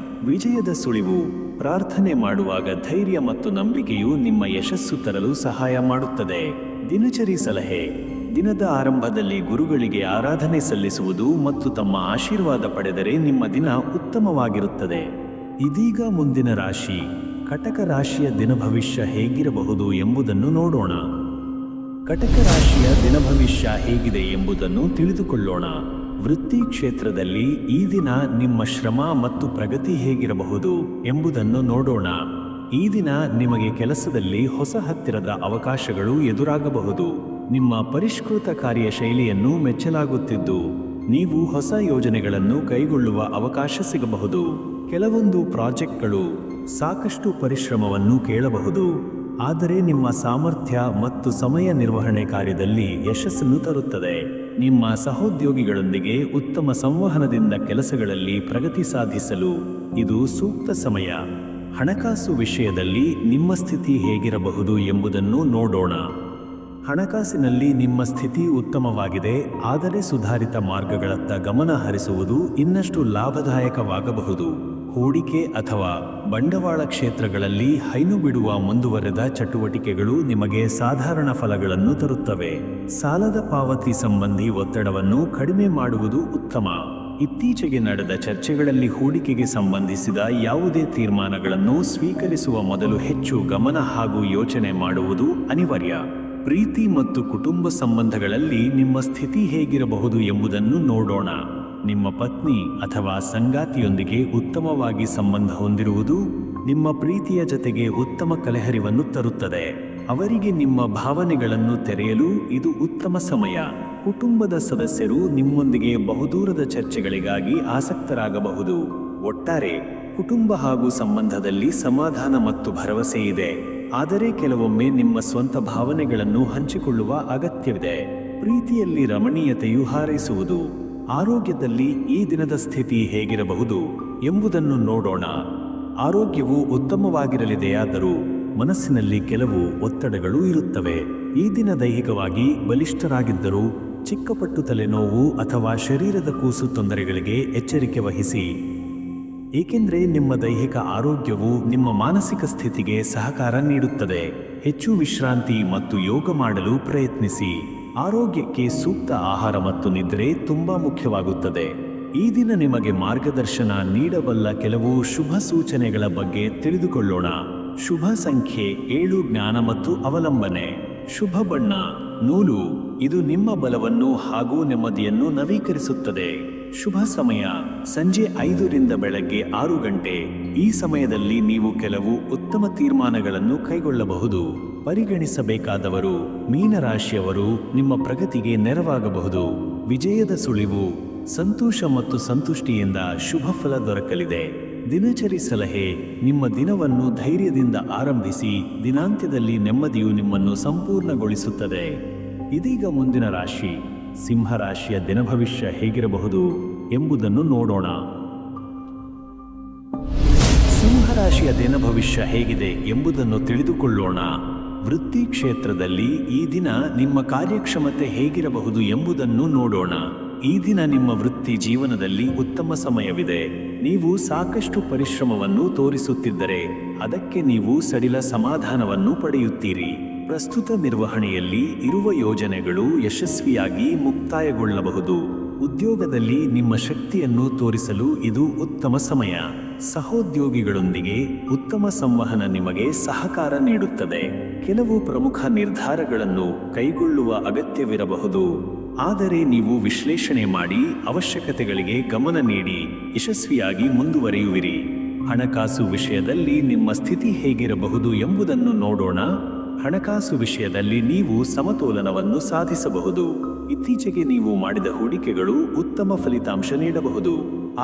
ವಿಜಯದ ಸುಳಿವು ಪ್ರಾರ್ಥನೆ ಮಾಡುವಾಗ ಧೈರ್ಯ ಮತ್ತು ನಂಬಿಕೆಯು ನಿಮ್ಮ ಯಶಸ್ಸು ತರಲು ಸಹಾಯ ಮಾಡುತ್ತದೆ. ದಿನಚರಿ ಸಲಹೆ: ದಿನದ ಆರಂಭದಲ್ಲಿ ಗುರುಗಳಿಗೆ ಆರಾಧನೆ ಸಲ್ಲಿಸುವುದು ಮತ್ತು ತಮ್ಮ ಆಶೀರ್ವಾದ ಪಡೆದರೆ ನಿಮ್ಮ ದಿನ ಉತ್ತಮವಾಗಿರುತ್ತದೆ. ಇದೀಗ ಮುಂದಿನ ರಾಶಿ ಕಟಕ ರಾಶಿಯ ದಿನ ಭವಿಷ್ಯ ಹೇಗಿರಬಹುದು ಎಂಬುದನ್ನು ನೋಡೋಣ. ಕಟಕ ರಾಶಿಯ ದಿನ ಭವಿಷ್ಯ ಹೇಗಿದೆ ಎಂಬುದನ್ನು ತಿಳಿದುಕೊಳ್ಳೋಣ. ವೃತ್ತಿ ಕ್ಷೇತ್ರದಲ್ಲಿ ಈ ದಿನ ನಿಮ್ಮ ಶ್ರಮ ಮತ್ತು ಪ್ರಗತಿ ಹೇಗಿರಬಹುದು ಎಂಬುದನ್ನು ನೋಡೋಣ. ಈ ದಿನ ನಿಮಗೆ ಕೆಲಸದಲ್ಲಿ ಹೊಸ ಹತ್ತಿರದ ಅವಕಾಶಗಳು ಎದುರಾಗಬಹುದು. ನಿಮ್ಮ ಪರಿಷ್ಕೃತ ಕಾರ್ಯಶೈಲಿಯನ್ನು ಮೆಚ್ಚಲಾಗುತ್ತಿದ್ದು ನೀವು ಹೊಸ ಯೋಜನೆಗಳನ್ನು ಕೈಗೊಳ್ಳುವ ಅವಕಾಶ ಸಿಗಬಹುದು. ಕೆಲವೊಂದು ಪ್ರಾಜೆಕ್ಟ್ಗಳು ಸಾಕಷ್ಟು ಪರಿಶ್ರಮವನ್ನು ಕೇಳಬಹುದು, ಆದರೆ ನಿಮ್ಮ ಸಾಮರ್ಥ್ಯ ಮತ್ತು ಸಮಯ ನಿರ್ವಹಣೆ ಕಾರ್ಯದಲ್ಲಿ ಯಶಸ್ಸನ್ನು ತರುತ್ತದೆ. ನಿಮ್ಮ ಸಹೋದ್ಯೋಗಿಗಳೊಂದಿಗೆ ಉತ್ತಮ ಸಂವಹನದಿಂದ ಕೆಲಸಗಳಲ್ಲಿ ಪ್ರಗತಿ ಸಾಧಿಸಲು ಇದು ಸೂಕ್ತ ಸಮಯ. ಹಣಕಾಸು ವಿಷಯದಲ್ಲಿ ನಿಮ್ಮ ಸ್ಥಿತಿ ಹೇಗಿರಬಹುದು ಎಂಬುದನ್ನು ನೋಡೋಣ. ಹಣಕಾಸಿನಲ್ಲಿ ನಿಮ್ಮ ಸ್ಥಿತಿ ಉತ್ತಮವಾಗಿದೆ, ಆದರೆ ಸುಧಾರಿತ ಮಾರ್ಗಗಳತ್ತ ಗಮನ ಹರಿಸುವುದು ಇನ್ನಷ್ಟು ಲಾಭದಾಯಕವಾಗಬಹುದು. ಹೂಡಿಕೆ ಅಥವಾ ಬಂಡವಾಳ ಕ್ಷೇತ್ರಗಳಲ್ಲಿ ಹೈನು ಬಿಡುವ ಮುಂದುವರೆದ ಚಟುವಟಿಕೆಗಳು ನಿಮಗೆ ಸಾಧಾರಣ ಫಲಗಳನ್ನು ತರುತ್ತವೆ. ಸಾಲದ ಪಾವತಿ ಸಂಬಂಧಿ ಒತ್ತಡವನ್ನು ಕಡಿಮೆ ಮಾಡುವುದು ಉತ್ತಮ. ಇತ್ತೀಚೆಗೆ ನಡೆದ ಚರ್ಚೆಗಳಲ್ಲಿ ಹೂಡಿಕೆಗೆ ಸಂಬಂಧಿಸಿದ ಯಾವುದೇ ತೀರ್ಮಾನಗಳನ್ನು ಸ್ವೀಕರಿಸುವ ಮೊದಲು ಹೆಚ್ಚು ಗಮನ ಹಾಗೂ ಯೋಚನೆ ಮಾಡುವುದು ಅನಿವಾರ್ಯ. ಪ್ರೀತಿ ಮತ್ತು ಕುಟುಂಬ ಸಂಬಂಧಗಳಲ್ಲಿ ನಿಮ್ಮ ಸ್ಥಿತಿ ಹೇಗಿರಬಹುದು ಎಂಬುದನ್ನು ನೋಡೋಣ. ನಿಮ್ಮ ಪತ್ನಿ ಅಥವಾ ಸಂಗಾತಿಯೊಂದಿಗೆ ಉತ್ತಮವಾಗಿ ಸಂಬಂಧ ಹೊಂದಿರುವುದು ನಿಮ್ಮ ಪ್ರೀತಿಯ ಜೊತೆಗೆ ಉತ್ತಮ ಕಲೆಹರಿವನ್ನು ತರುತ್ತದೆ. ಅವರಿಗೆ ನಿಮ್ಮ ಭಾವನೆಗಳನ್ನು ತೆರೆಯಲು ಇದು ಉತ್ತಮ ಸಮಯ. ಕುಟುಂಬದ ಸದಸ್ಯರು ನಿಮ್ಮೊಂದಿಗೆ ಬಹುದೂರದ ಚರ್ಚೆಗಳಿಗಾಗಿ ಆಸಕ್ತರಾಗಬಹುದು. ಒಟ್ಟಾರೆ ಕುಟುಂಬ ಹಾಗೂ ಸಂಬಂಧದಲ್ಲಿ ಸಮಾಧಾನ ಮತ್ತು ಭರವಸೆ ಇದೆ, ಆದರೆ ಕೆಲವೊಮ್ಮೆ ನಿಮ್ಮ ಸ್ವಂತ ಭಾವನೆಗಳನ್ನು ಹಂಚಿಕೊಳ್ಳುವ ಅಗತ್ಯವಿದೆ. ಪ್ರೀತಿಯಲ್ಲಿ ರಮಣೀಯತೆಯು ಹಾರೈಸುವುದು. ಆರೋಗ್ಯದಲ್ಲಿ ಈ ದಿನದ ಸ್ಥಿತಿ ಹೇಗಿರಬಹುದು ಎಂಬುದನ್ನು ನೋಡೋಣ. ಆರೋಗ್ಯವು ಉತ್ತಮವಾಗಿರಲಿದೆಯಾದರೂ ಮನಸ್ಸಿನಲ್ಲಿ ಕೆಲವು ಒತ್ತಡಗಳು ಇರುತ್ತವೆ. ಈ ದಿನ ದೈಹಿಕವಾಗಿ ಬಲಿಷ್ಠರಾಗಿದ್ದರೂ ಚಿಕ್ಕಪಟ್ಟು ತಲೆನೋವು ಅಥವಾ ಶರೀರದ ಕೂಸು ತೊಂದರೆಗಳಿಗೆ ಎಚ್ಚರಿಕೆ ವಹಿಸಿ, ಏಕೆಂದರೆ ನಿಮ್ಮ ದೈಹಿಕ ಆರೋಗ್ಯವು ನಿಮ್ಮ ಮಾನಸಿಕ ಸ್ಥಿತಿಗೆ ಸಹಕಾರ ನೀಡುತ್ತದೆ. ಹೆಚ್ಚು ವಿಶ್ರಾಂತಿ ಮತ್ತು ಯೋಗ ಮಾಡಲು ಪ್ರಯತ್ನಿಸಿ. ಆರೋಗ್ಯಕ್ಕೆ ಸೂಕ್ತ ಆಹಾರ ಮತ್ತು ನಿದ್ರೆ ತುಂಬಾ ಮುಖ್ಯವಾಗುತ್ತದೆ. ಈ ದಿನ ನಿಮಗೆ ಮಾರ್ಗದರ್ಶನ ನೀಡಬಲ್ಲ ಕೆಲವು ಶುಭ ಸೂಚನೆಗಳ ಬಗ್ಗೆ ತಿಳಿದುಕೊಳ್ಳೋಣ. ಶುಭ ಸಂಖ್ಯೆ 7, ಜ್ಞಾನ ಮತ್ತು ಅವಲಂಬನೆ. ಶುಭ ಬಣ್ಣ ನೂಲು, ಇದು ನಿಮ್ಮ ಬಲವನ್ನು ಹಾಗೂ ನೆಮ್ಮದಿಯನ್ನು ನವೀಕರಿಸುತ್ತದೆ. ಶುಭ ಸಮಯ ಸಂಜೆ 5 ರಿಂದ ಬೆಳಗ್ಗೆ 6 ಗಂಟೆ. ಈ ಸಮಯದಲ್ಲಿ ನೀವು ಕೆಲವು ಉತ್ತಮ ತೀರ್ಮಾನಗಳನ್ನು ಕೈಗೊಳ್ಳಬಹುದು. ಪರಿಗಣಿಸಬೇಕಾದವರು ಮೀನರಾಶಿಯವರು, ನಿಮ್ಮ ಪ್ರಗತಿಗೆ ನೆರವಾಗಬಹುದು. ವಿಜಯದ ಸುಳಿವು. ಸಂತೋಷ ಮತ್ತು ಸಂತುಷ್ಟಿಯಿಂದ ಶುಭ ಫಲ ದೊರಕಲಿದೆ. ದಿನಚರಿ ಸಲಹೆ: ನಿಮ್ಮ ದಿನವನ್ನು ಧೈರ್ಯದಿಂದ ಆರಂಭಿಸಿ, ದಿನಾಂತ್ಯದಲ್ಲಿ ನೆಮ್ಮದಿಯು ನಿಮ್ಮನ್ನು ಸಂಪೂರ್ಣಗೊಳಿಸುತ್ತದೆ. ಇದೀಗ ಮುಂದಿನ ರಾಶಿ, ಸಿಂಹರಾಶಿಯ ದಿನ ಭವಿಷ್ಯ ಹೇಗಿರಬಹುದು ಎಂಬುದನ್ನು ನೋಡೋಣ. ಸಿಂಹರಾಶಿಯ ದಿನ ಭವಿಷ್ಯ ಹೇಗಿದೆ ಎಂಬುದನ್ನು ತಿಳಿದುಕೊಳ್ಳೋಣ. ವೃತ್ತಿ ಕ್ಷೇತ್ರದಲ್ಲಿ ಈ ದಿನ ನಿಮ್ಮ ಕಾರ್ಯಕ್ಷಮತೆ ಹೇಗಿರಬಹುದು ಎಂಬುದನ್ನು ನೋಡೋಣ. ಈ ದಿನ ನಿಮ್ಮ ವೃತ್ತಿ ಜೀವನದಲ್ಲಿ ಉತ್ತಮ ಸಮಯವಿದೆ. ನೀವು ಸಾಕಷ್ಟು ಪರಿಶ್ರಮವನ್ನು ತೋರಿಸುತ್ತಿದ್ದರೆ ಅದಕ್ಕೆ ನೀವು ಸಡಿಲ ಸಮಾಧಾನವನ್ನು ಪಡೆಯುತ್ತೀರಿ. ಪ್ರಸ್ತುತ ನಿರ್ವಹಣೆಯಲ್ಲಿ ಇರುವ ಯೋಜನೆಗಳು ಯಶಸ್ವಿಯಾಗಿ ಮುಕ್ತಾಯಗೊಳ್ಳಬಹುದು. ಉದ್ಯೋಗದಲ್ಲಿ ನಿಮ್ಮ ಶಕ್ತಿಯನ್ನು ತೋರಿಸಲು ಇದು ಉತ್ತಮ ಸಮಯ. ಸಹೋದ್ಯೋಗಿಗಳೊಂದಿಗೆ ಉತ್ತಮ ಸಂವಹನ ನಿಮಗೆ ಸಹಕಾರ ನೀಡುತ್ತದೆ. ಕೆಲವು ಪ್ರಮುಖ ನಿರ್ಧಾರಗಳನ್ನು ಕೈಗೊಳ್ಳುವ ಅಗತ್ಯವಿರಬಹುದು, ಆದರೆ ನೀವು ವಿಶ್ಲೇಷಣೆ ಮಾಡಿ ಅವಶ್ಯಕತೆಗಳಿಗೆ ಗಮನ ನೀಡಿ ಯಶಸ್ವಿಯಾಗಿ ಮುಂದುವರಿಯುವಿರಿ. ಹಣಕಾಸು ವಿಷಯದಲ್ಲಿ ನಿಮ್ಮ ಸ್ಥಿತಿ ಹೇಗಿರಬಹುದು ಎಂಬುದನ್ನು ನೋಡೋಣ. ಹಣಕಾಸು ವಿಷಯದಲ್ಲಿ ನೀವು ಸಮತೋಲನವನ್ನು ಸಾಧಿಸಬಹುದು. ಇತ್ತೀಚೆಗೆ ನೀವು ಮಾಡಿದ ಹೂಡಿಕೆಗಳು ಉತ್ತಮ ಫಲಿತಾಂಶ ನೀಡಬಹುದು,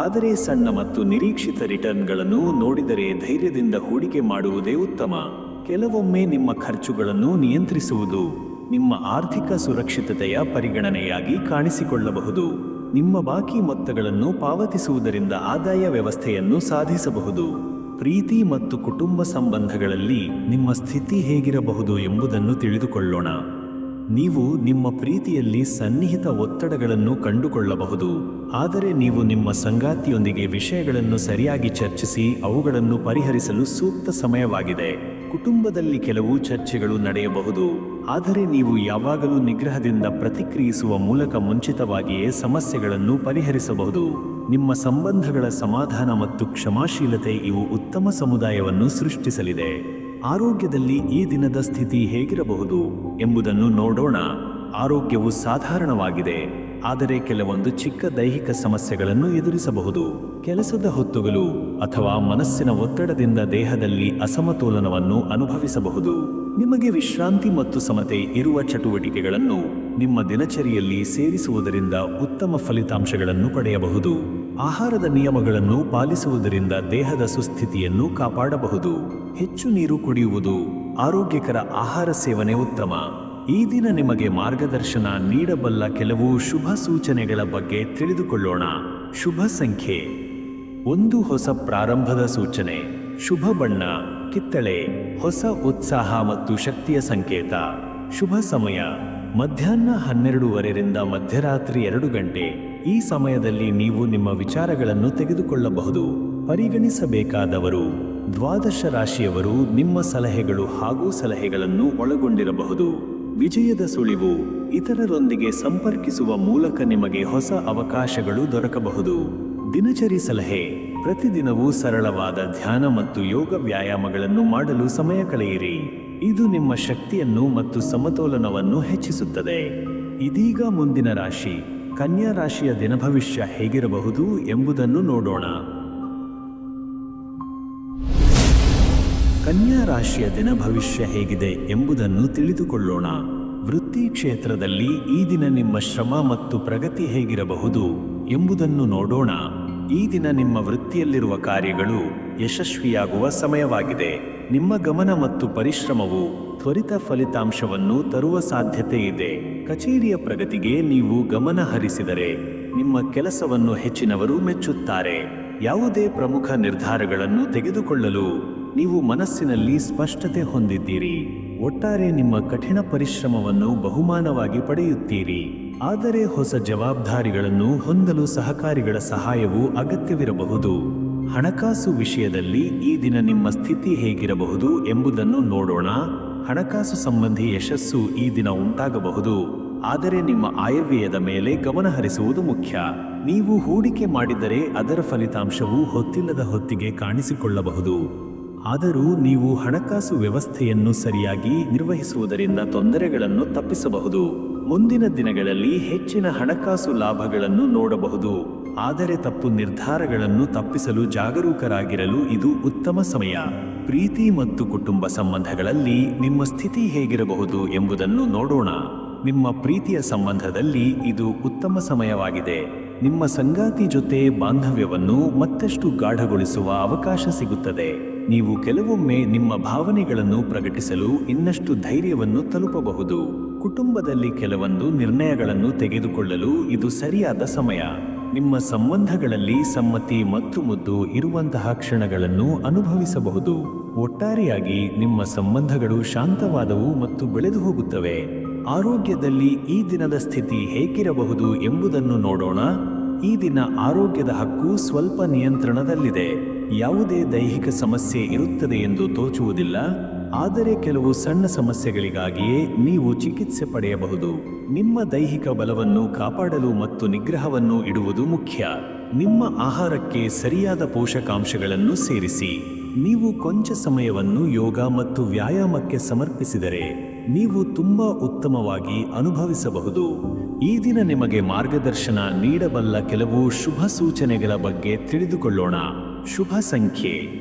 ಆದರೆ ಸಣ್ಣ ಮತ್ತು ನಿರೀಕ್ಷಿತ ರಿಟರ್ನ್ಗಳನ್ನು ನೋಡಿದರೆ ಧೈರ್ಯದಿಂದ ಹೂಡಿಕೆ ಮಾಡುವುದೇ ಉತ್ತಮ. ಕೆಲವೊಮ್ಮೆ ನಿಮ್ಮ ಖರ್ಚುಗಳನ್ನು ನಿಯಂತ್ರಿಸುವುದು ನಿಮ್ಮ ಆರ್ಥಿಕ ಸುರಕ್ಷಿತತೆಯ ಪರಿಗಣನೆಯಾಗಿ ಕಾಣಿಸಿಕೊಳ್ಳಬಹುದು. ನಿಮ್ಮ ಬಾಕಿ ಮೊತ್ತಗಳನ್ನು ಪಾವತಿಸುವುದರಿಂದ ಆದಾಯ ವ್ಯವಸ್ಥೆಯನ್ನು ಸಾಧಿಸಬಹುದು. ಪ್ರೀತಿ ಮತ್ತು ಕುಟುಂಬ ಸಂಬಂಧಗಳಲ್ಲಿ ನಿಮ್ಮ ಸ್ಥಿತಿ ಹೇಗಿರಬಹುದು ಎಂಬುದನ್ನು ತಿಳಿದುಕೊಳ್ಳೋಣ. ನೀವು ನಿಮ್ಮ ಪ್ರೀತಿಯಲ್ಲಿ ಸನ್ನಿಹಿತ ಒತ್ತಡಗಳನ್ನು ಕಂಡುಕೊಳ್ಳಬಹುದು, ಆದರೆ ನೀವು ನಿಮ್ಮ ಸಂಗಾತಿಯೊಂದಿಗೆ ವಿಷಯಗಳನ್ನು ಸರಿಯಾಗಿ ಚರ್ಚಿಸಿ ಅವುಗಳನ್ನು ಪರಿಹರಿಸಲು ಸೂಕ್ತ ಸಮಯವಾಗಿದೆ. ಕುಟುಂಬದಲ್ಲಿ ಕೆಲವು ಚರ್ಚೆಗಳು ನಡೆಯಬಹುದು, ಆದರೆ ನೀವು ಯಾವಾಗಲೂ ನಿಗ್ರಹದಿಂದ ಪ್ರತಿಕ್ರಿಯಿಸುವ ಮೂಲಕ ಮುಂಚಿತವಾಗಿಯೇ ಸಮಸ್ಯೆಗಳನ್ನು ಪರಿಹರಿಸಬಹುದು. ನಿಮ್ಮ ಸಂಬಂಧಗಳ ಸಮಾಧಾನ ಮತ್ತು ಕ್ಷಮಾಶೀಲತೆ ಇವು ಉತ್ತಮ ಸಮುದಾಯವನ್ನು ಸೃಷ್ಟಿಸಲಿದೆ. ಆರೋಗ್ಯದಲ್ಲಿ ಈ ದಿನದ ಸ್ಥಿತಿ ಹೇಗಿರಬಹುದು ಎಂಬುದನ್ನು ನೋಡೋಣ. ಆರೋಗ್ಯವು ಸಾಧಾರಣವಾಗಿದೆ, ಆದರೆ ಕೆಲವೊಂದು ಚಿಕ್ಕ ದೈಹಿಕ ಸಮಸ್ಯೆಗಳನ್ನು ಎದುರಿಸಬಹುದು. ಕೆಲಸದ ಹೊತ್ತುಗಳು ಅಥವಾ ಮನಸ್ಸಿನ ಒತ್ತಡದಿಂದ ದೇಹದಲ್ಲಿ ಅಸಮತೋಲನವನ್ನು ಅನುಭವಿಸಬಹುದು. ನಿಮಗೆ ವಿಶ್ರಾಂತಿ ಮತ್ತು ಸಮತೆ ಇರುವ ಚಟುವಟಿಕೆಗಳನ್ನು ನಿಮ್ಮ ದಿನಚರಿಯಲ್ಲಿ ಸೇರಿಸುವುದರಿಂದ ಉತ್ತಮ ಫಲಿತಾಂಶಗಳನ್ನು ಪಡೆಯಬಹುದು. ಆಹಾರದ ನಿಯಮಗಳನ್ನು ಪಾಲಿಸುವುದರಿಂದ ದೇಹದ ಸುಸ್ಥಿತಿಯನ್ನು ಕಾಪಾಡಬಹುದು. ಹೆಚ್ಚು ನೀರು ಕುಡಿಯುವುದು, ಆರೋಗ್ಯಕರ ಆಹಾರ ಸೇವನೆ ಉತ್ತಮ. ಈ ದಿನ ನಿಮಗೆ ಮಾರ್ಗದರ್ಶನ ನೀಡಬಲ್ಲ ಕೆಲವು ಶುಭ ಸೂಚನೆಗಳ ಬಗ್ಗೆ ತಿಳಿದುಕೊಳ್ಳೋಣ. ಶುಭ ಸಂಖ್ಯೆ 1, ಹೊಸ ಪ್ರಾರಂಭದ ಸೂಚನೆ. ಶುಭ ಬಣ್ಣ ಕಿತ್ತಳೆ, ಹೊಸ ಉತ್ಸಾಹ ಮತ್ತು ಶಕ್ತಿಯ ಸಂಕೇತ. ಶುಭ ಸಮಯ ಮಧ್ಯಾಹ್ನ 12:30ರಿಂದ ಮಧ್ಯರಾತ್ರಿ 2 ಗಂಟೆ. ಈ ಸಮಯದಲ್ಲಿ ನೀವು ನಿಮ್ಮ ವಿಚಾರಗಳನ್ನು ತೆಗೆದುಕೊಳ್ಳಬಹುದು. ಪರಿಗಣಿಸಬೇಕಾದವರು: ದ್ವಾದಶ ರಾಶಿಯವರು ನಿಮ್ಮ ಸಲಹೆಗಳು ಹಾಗೂ ಸಲಹೆಗಳನ್ನು ಒಳಗೊಂಡಿರಬಹುದು. ವಿಜಯದ ಸುಳಿವು: ಇತರರೊಂದಿಗೆ ಸಂಪರ್ಕಿಸುವ ಮೂಲಕ ನಿಮಗೆ ಹೊಸ ಅವಕಾಶಗಳು ದೊರಕಬಹುದು. ದಿನಚರಿ ಸಲಹೆ: ಪ್ರತಿದಿನವೂ ಸರಳವಾದ ಧ್ಯಾನ ಮತ್ತು ಯೋಗ ವ್ಯಾಯಾಮಗಳನ್ನು ಮಾಡಲು ಸಮಯ ಕಳೆಯಿರಿ. ಇದು ನಿಮ್ಮ ಶಕ್ತಿಯನ್ನು ಮತ್ತು ಸಮತೋಲನವನ್ನು ಹೆಚ್ಚಿಸುತ್ತದೆ. ಇದೀಗ ಮುಂದಿನ ರಾಶಿ, ಕನ್ಯಾ ರಾಶಿಯ ದಿನಭವಿಷ್ಯ ಹೇಗಿರಬಹುದು ಎಂಬುದನ್ನು ನೋಡೋಣ. ಕನ್ಯಾ ರಾಶಿಯ ದಿನ ಭವಿಷ್ಯ ಹೇಗಿದೆ ಎಂಬುದನ್ನು ತಿಳಿದುಕೊಳ್ಳೋಣ. ವೃತ್ತಿ ಕ್ಷೇತ್ರದಲ್ಲಿ ಈ ದಿನ ನಿಮ್ಮ ಶ್ರಮ ಮತ್ತು ಪ್ರಗತಿ ಹೇಗಿರಬಹುದು ಎಂಬುದನ್ನು ನೋಡೋಣ. ಈ ದಿನ ನಿಮ್ಮ ವೃತ್ತಿಯಲ್ಲಿರುವ ಕಾರ್ಯಗಳು ಯಶಸ್ವಿಯಾಗುವ ಸಮಯವಾಗಿದೆ. ನಿಮ್ಮ ಗಮನ ಮತ್ತು ಪರಿಶ್ರಮವು ತ್ವರಿತ ಫಲಿತಾಂಶವನ್ನು ತರುವ ಸಾಧ್ಯತೆ ಇದೆ. ಕಚೇರಿಯ ಪ್ರಗತಿಗೆ ನೀವು ಗಮನ ಹರಿಸಿದರೆ ನಿಮ್ಮ ಕೆಲಸವನ್ನು ಹೆಚ್ಚಿನವರು ಮೆಚ್ಚುತ್ತಾರೆ. ಯಾವುದೇ ಪ್ರಮುಖ ನಿರ್ಧಾರಗಳನ್ನು ತೆಗೆದುಕೊಳ್ಳಲು ನೀವು ಮನಸ್ಸಿನಲ್ಲಿ ಸ್ಪಷ್ಟತೆ ಹೊಂದಿದ್ದೀರಿ. ಒಟ್ಟಾರೆ ನಿಮ್ಮ ಕಠಿಣ ಪರಿಶ್ರಮವನ್ನು ಬಹುಮಾನವಾಗಿ ಪಡೆಯುತ್ತೀರಿ. ಆದರೆ ಹೊಸ ಜವಾಬ್ದಾರಿಗಳನ್ನು ಹೊಂದಲು ಸಹಕಾರಿಗಳ ಸಹಾಯವು ಅಗತ್ಯವಿರಬಹುದು. ಹಣಕಾಸು ವಿಷಯದಲ್ಲಿ ಈ ದಿನ ನಿಮ್ಮ ಸ್ಥಿತಿ ಹೇಗಿರಬಹುದು ಎಂಬುದನ್ನು ನೋಡೋಣ. ಹಣಕಾಸು ಸಂಬಂಧಿ ಯಶಸ್ಸು ಈ ದಿನ ಉಂಟಾಗಬಹುದು, ಆದರೆ ನಿಮ್ಮ ಆಯವ್ಯಯದ ಮೇಲೆ ಗಮನ ಹರಿಸುವುದು ಮುಖ್ಯ. ನೀವು ಹೂಡಿಕೆ ಮಾಡಿದರೆ ಅದರ ಫಲಿತಾಂಶವು ಹೊತ್ತಿಲ್ಲದ ಹೊತ್ತಿಗೆ ಕಾಣಿಸಿಕೊಳ್ಳಬಹುದು. ಆದರೂ ನೀವು ಹಣಕಾಸು ವ್ಯವಸ್ಥೆಯನ್ನು ಸರಿಯಾಗಿ ನಿರ್ವಹಿಸುವುದರಿಂದ ತೊಂದರೆಗಳನ್ನು ತಪ್ಪಿಸಬಹುದು. ಮುಂದಿನ ದಿನಗಳಲ್ಲಿ ಹೆಚ್ಚಿನ ಹಣಕಾಸು ಲಾಭಗಳನ್ನು ನೋಡಬಹುದು, ಆದರೆ ತಪ್ಪು ನಿರ್ಧಾರಗಳನ್ನು ತಪ್ಪಿಸಲು ಜಾಗರೂಕರಾಗಿರಲು ಇದು ಉತ್ತಮ ಸಮಯ. ಪ್ರೀತಿ ಮತ್ತು ಕುಟುಂಬ ಸಂಬಂಧಗಳಲ್ಲಿ ನಿಮ್ಮ ಸ್ಥಿತಿ ಹೇಗಿರಬಹುದು ಎಂಬುದನ್ನು ನೋಡೋಣ. ನಿಮ್ಮ ಪ್ರೀತಿಯ ಸಂಬಂಧದಲ್ಲಿ ಇದು ಉತ್ತಮ ಸಮಯವಾಗಿದೆ. ನಿಮ್ಮ ಸಂಗಾತಿ ಜೊತೆ ಬಾಂಧವ್ಯವನ್ನು ಮತ್ತಷ್ಟು ಗಾಢಗೊಳಿಸುವ ಅವಕಾಶ ಸಿಗುತ್ತದೆ. ನೀವು ಕೆಲವೊಮ್ಮೆ ನಿಮ್ಮ ಭಾವನೆಗಳನ್ನು ಪ್ರಕಟಿಸಲು ಇನ್ನಷ್ಟು ಧೈರ್ಯವನ್ನು ತಲುಪಬಹುದು. ಕುಟುಂಬದಲ್ಲಿ ಕೆಲವೊಂದು ನಿರ್ಣಯಗಳನ್ನು ತೆಗೆದುಕೊಳ್ಳಲು ಇದು ಸರಿಯಾದ ಸಮಯ. ನಿಮ್ಮ ಸಂಬಂಧಗಳಲ್ಲಿ ಸಮ್ಮತಿ ಮತ್ತು ಮುದ್ದು ಇರುವಂತಹ ಕ್ಷಣಗಳನ್ನು ಅನುಭವಿಸಬಹುದು. ಒಟ್ಟಾರೆಯಾಗಿ ನಿಮ್ಮ ಸಂಬಂಧಗಳು ಶಾಂತವಾದವು ಮತ್ತು ಬೆಳೆದು ಹೋಗುತ್ತವೆ. ಆರೋಗ್ಯದಲ್ಲಿ ಈ ದಿನದ ಸ್ಥಿತಿ ಹೇಗಿರಬಹುದು ಎಂಬುದನ್ನು ನೋಡೋಣ. ಈ ದಿನ ಆರೋಗ್ಯದ ಹಕ್ಕು ಸ್ವಲ್ಪ ನಿಯಂತ್ರಣದಲ್ಲಿದೆ. ಯಾವುದೇ ದೈಹಿಕ ಸಮಸ್ಯೆ ಇರುತ್ತದೆ ಎಂದು ತೋಚುವುದಿಲ್ಲ, ಆದರೆ ಕೆಲವು ಸಣ್ಣ ಸಮಸ್ಯೆಗಳಿಗಾಗಿಯೇ ನೀವು ಚಿಕಿತ್ಸೆ ಪಡೆಯಬಹುದು. ನಿಮ್ಮ ದೈಹಿಕ ಬಲವನ್ನು ಕಾಪಾಡಲು ಮತ್ತು ನಿಗ್ರಹವನ್ನು ಇಡುವುದು ಮುಖ್ಯ. ನಿಮ್ಮ ಆಹಾರಕ್ಕೆ ಸರಿಯಾದ ಪೋಷಕಾಂಶಗಳನ್ನು ಸೇರಿಸಿ. ನೀವು ಕೊಂಚ ಸಮಯವನ್ನು ಯೋಗ ಮತ್ತು ವ್ಯಾಯಾಮಕ್ಕೆ ಸಮರ್ಪಿಸಿದರೆ ನೀವು ತುಂಬಾ ಉತ್ತಮವಾಗಿ ಅನುಭವಿಸಬಹುದು. ಈ ದಿನ ನಿಮಗೆ ಮಾರ್ಗದರ್ಶನ ನೀಡಬಲ್ಲ ಕೆಲವು ಶುಭ ಸೂಚನೆಗಳ ಬಗ್ಗೆ ತಿಳಿದುಕೊಳ್ಳೋಣ. ಶುಭ ಸಂಖ್ಯೆ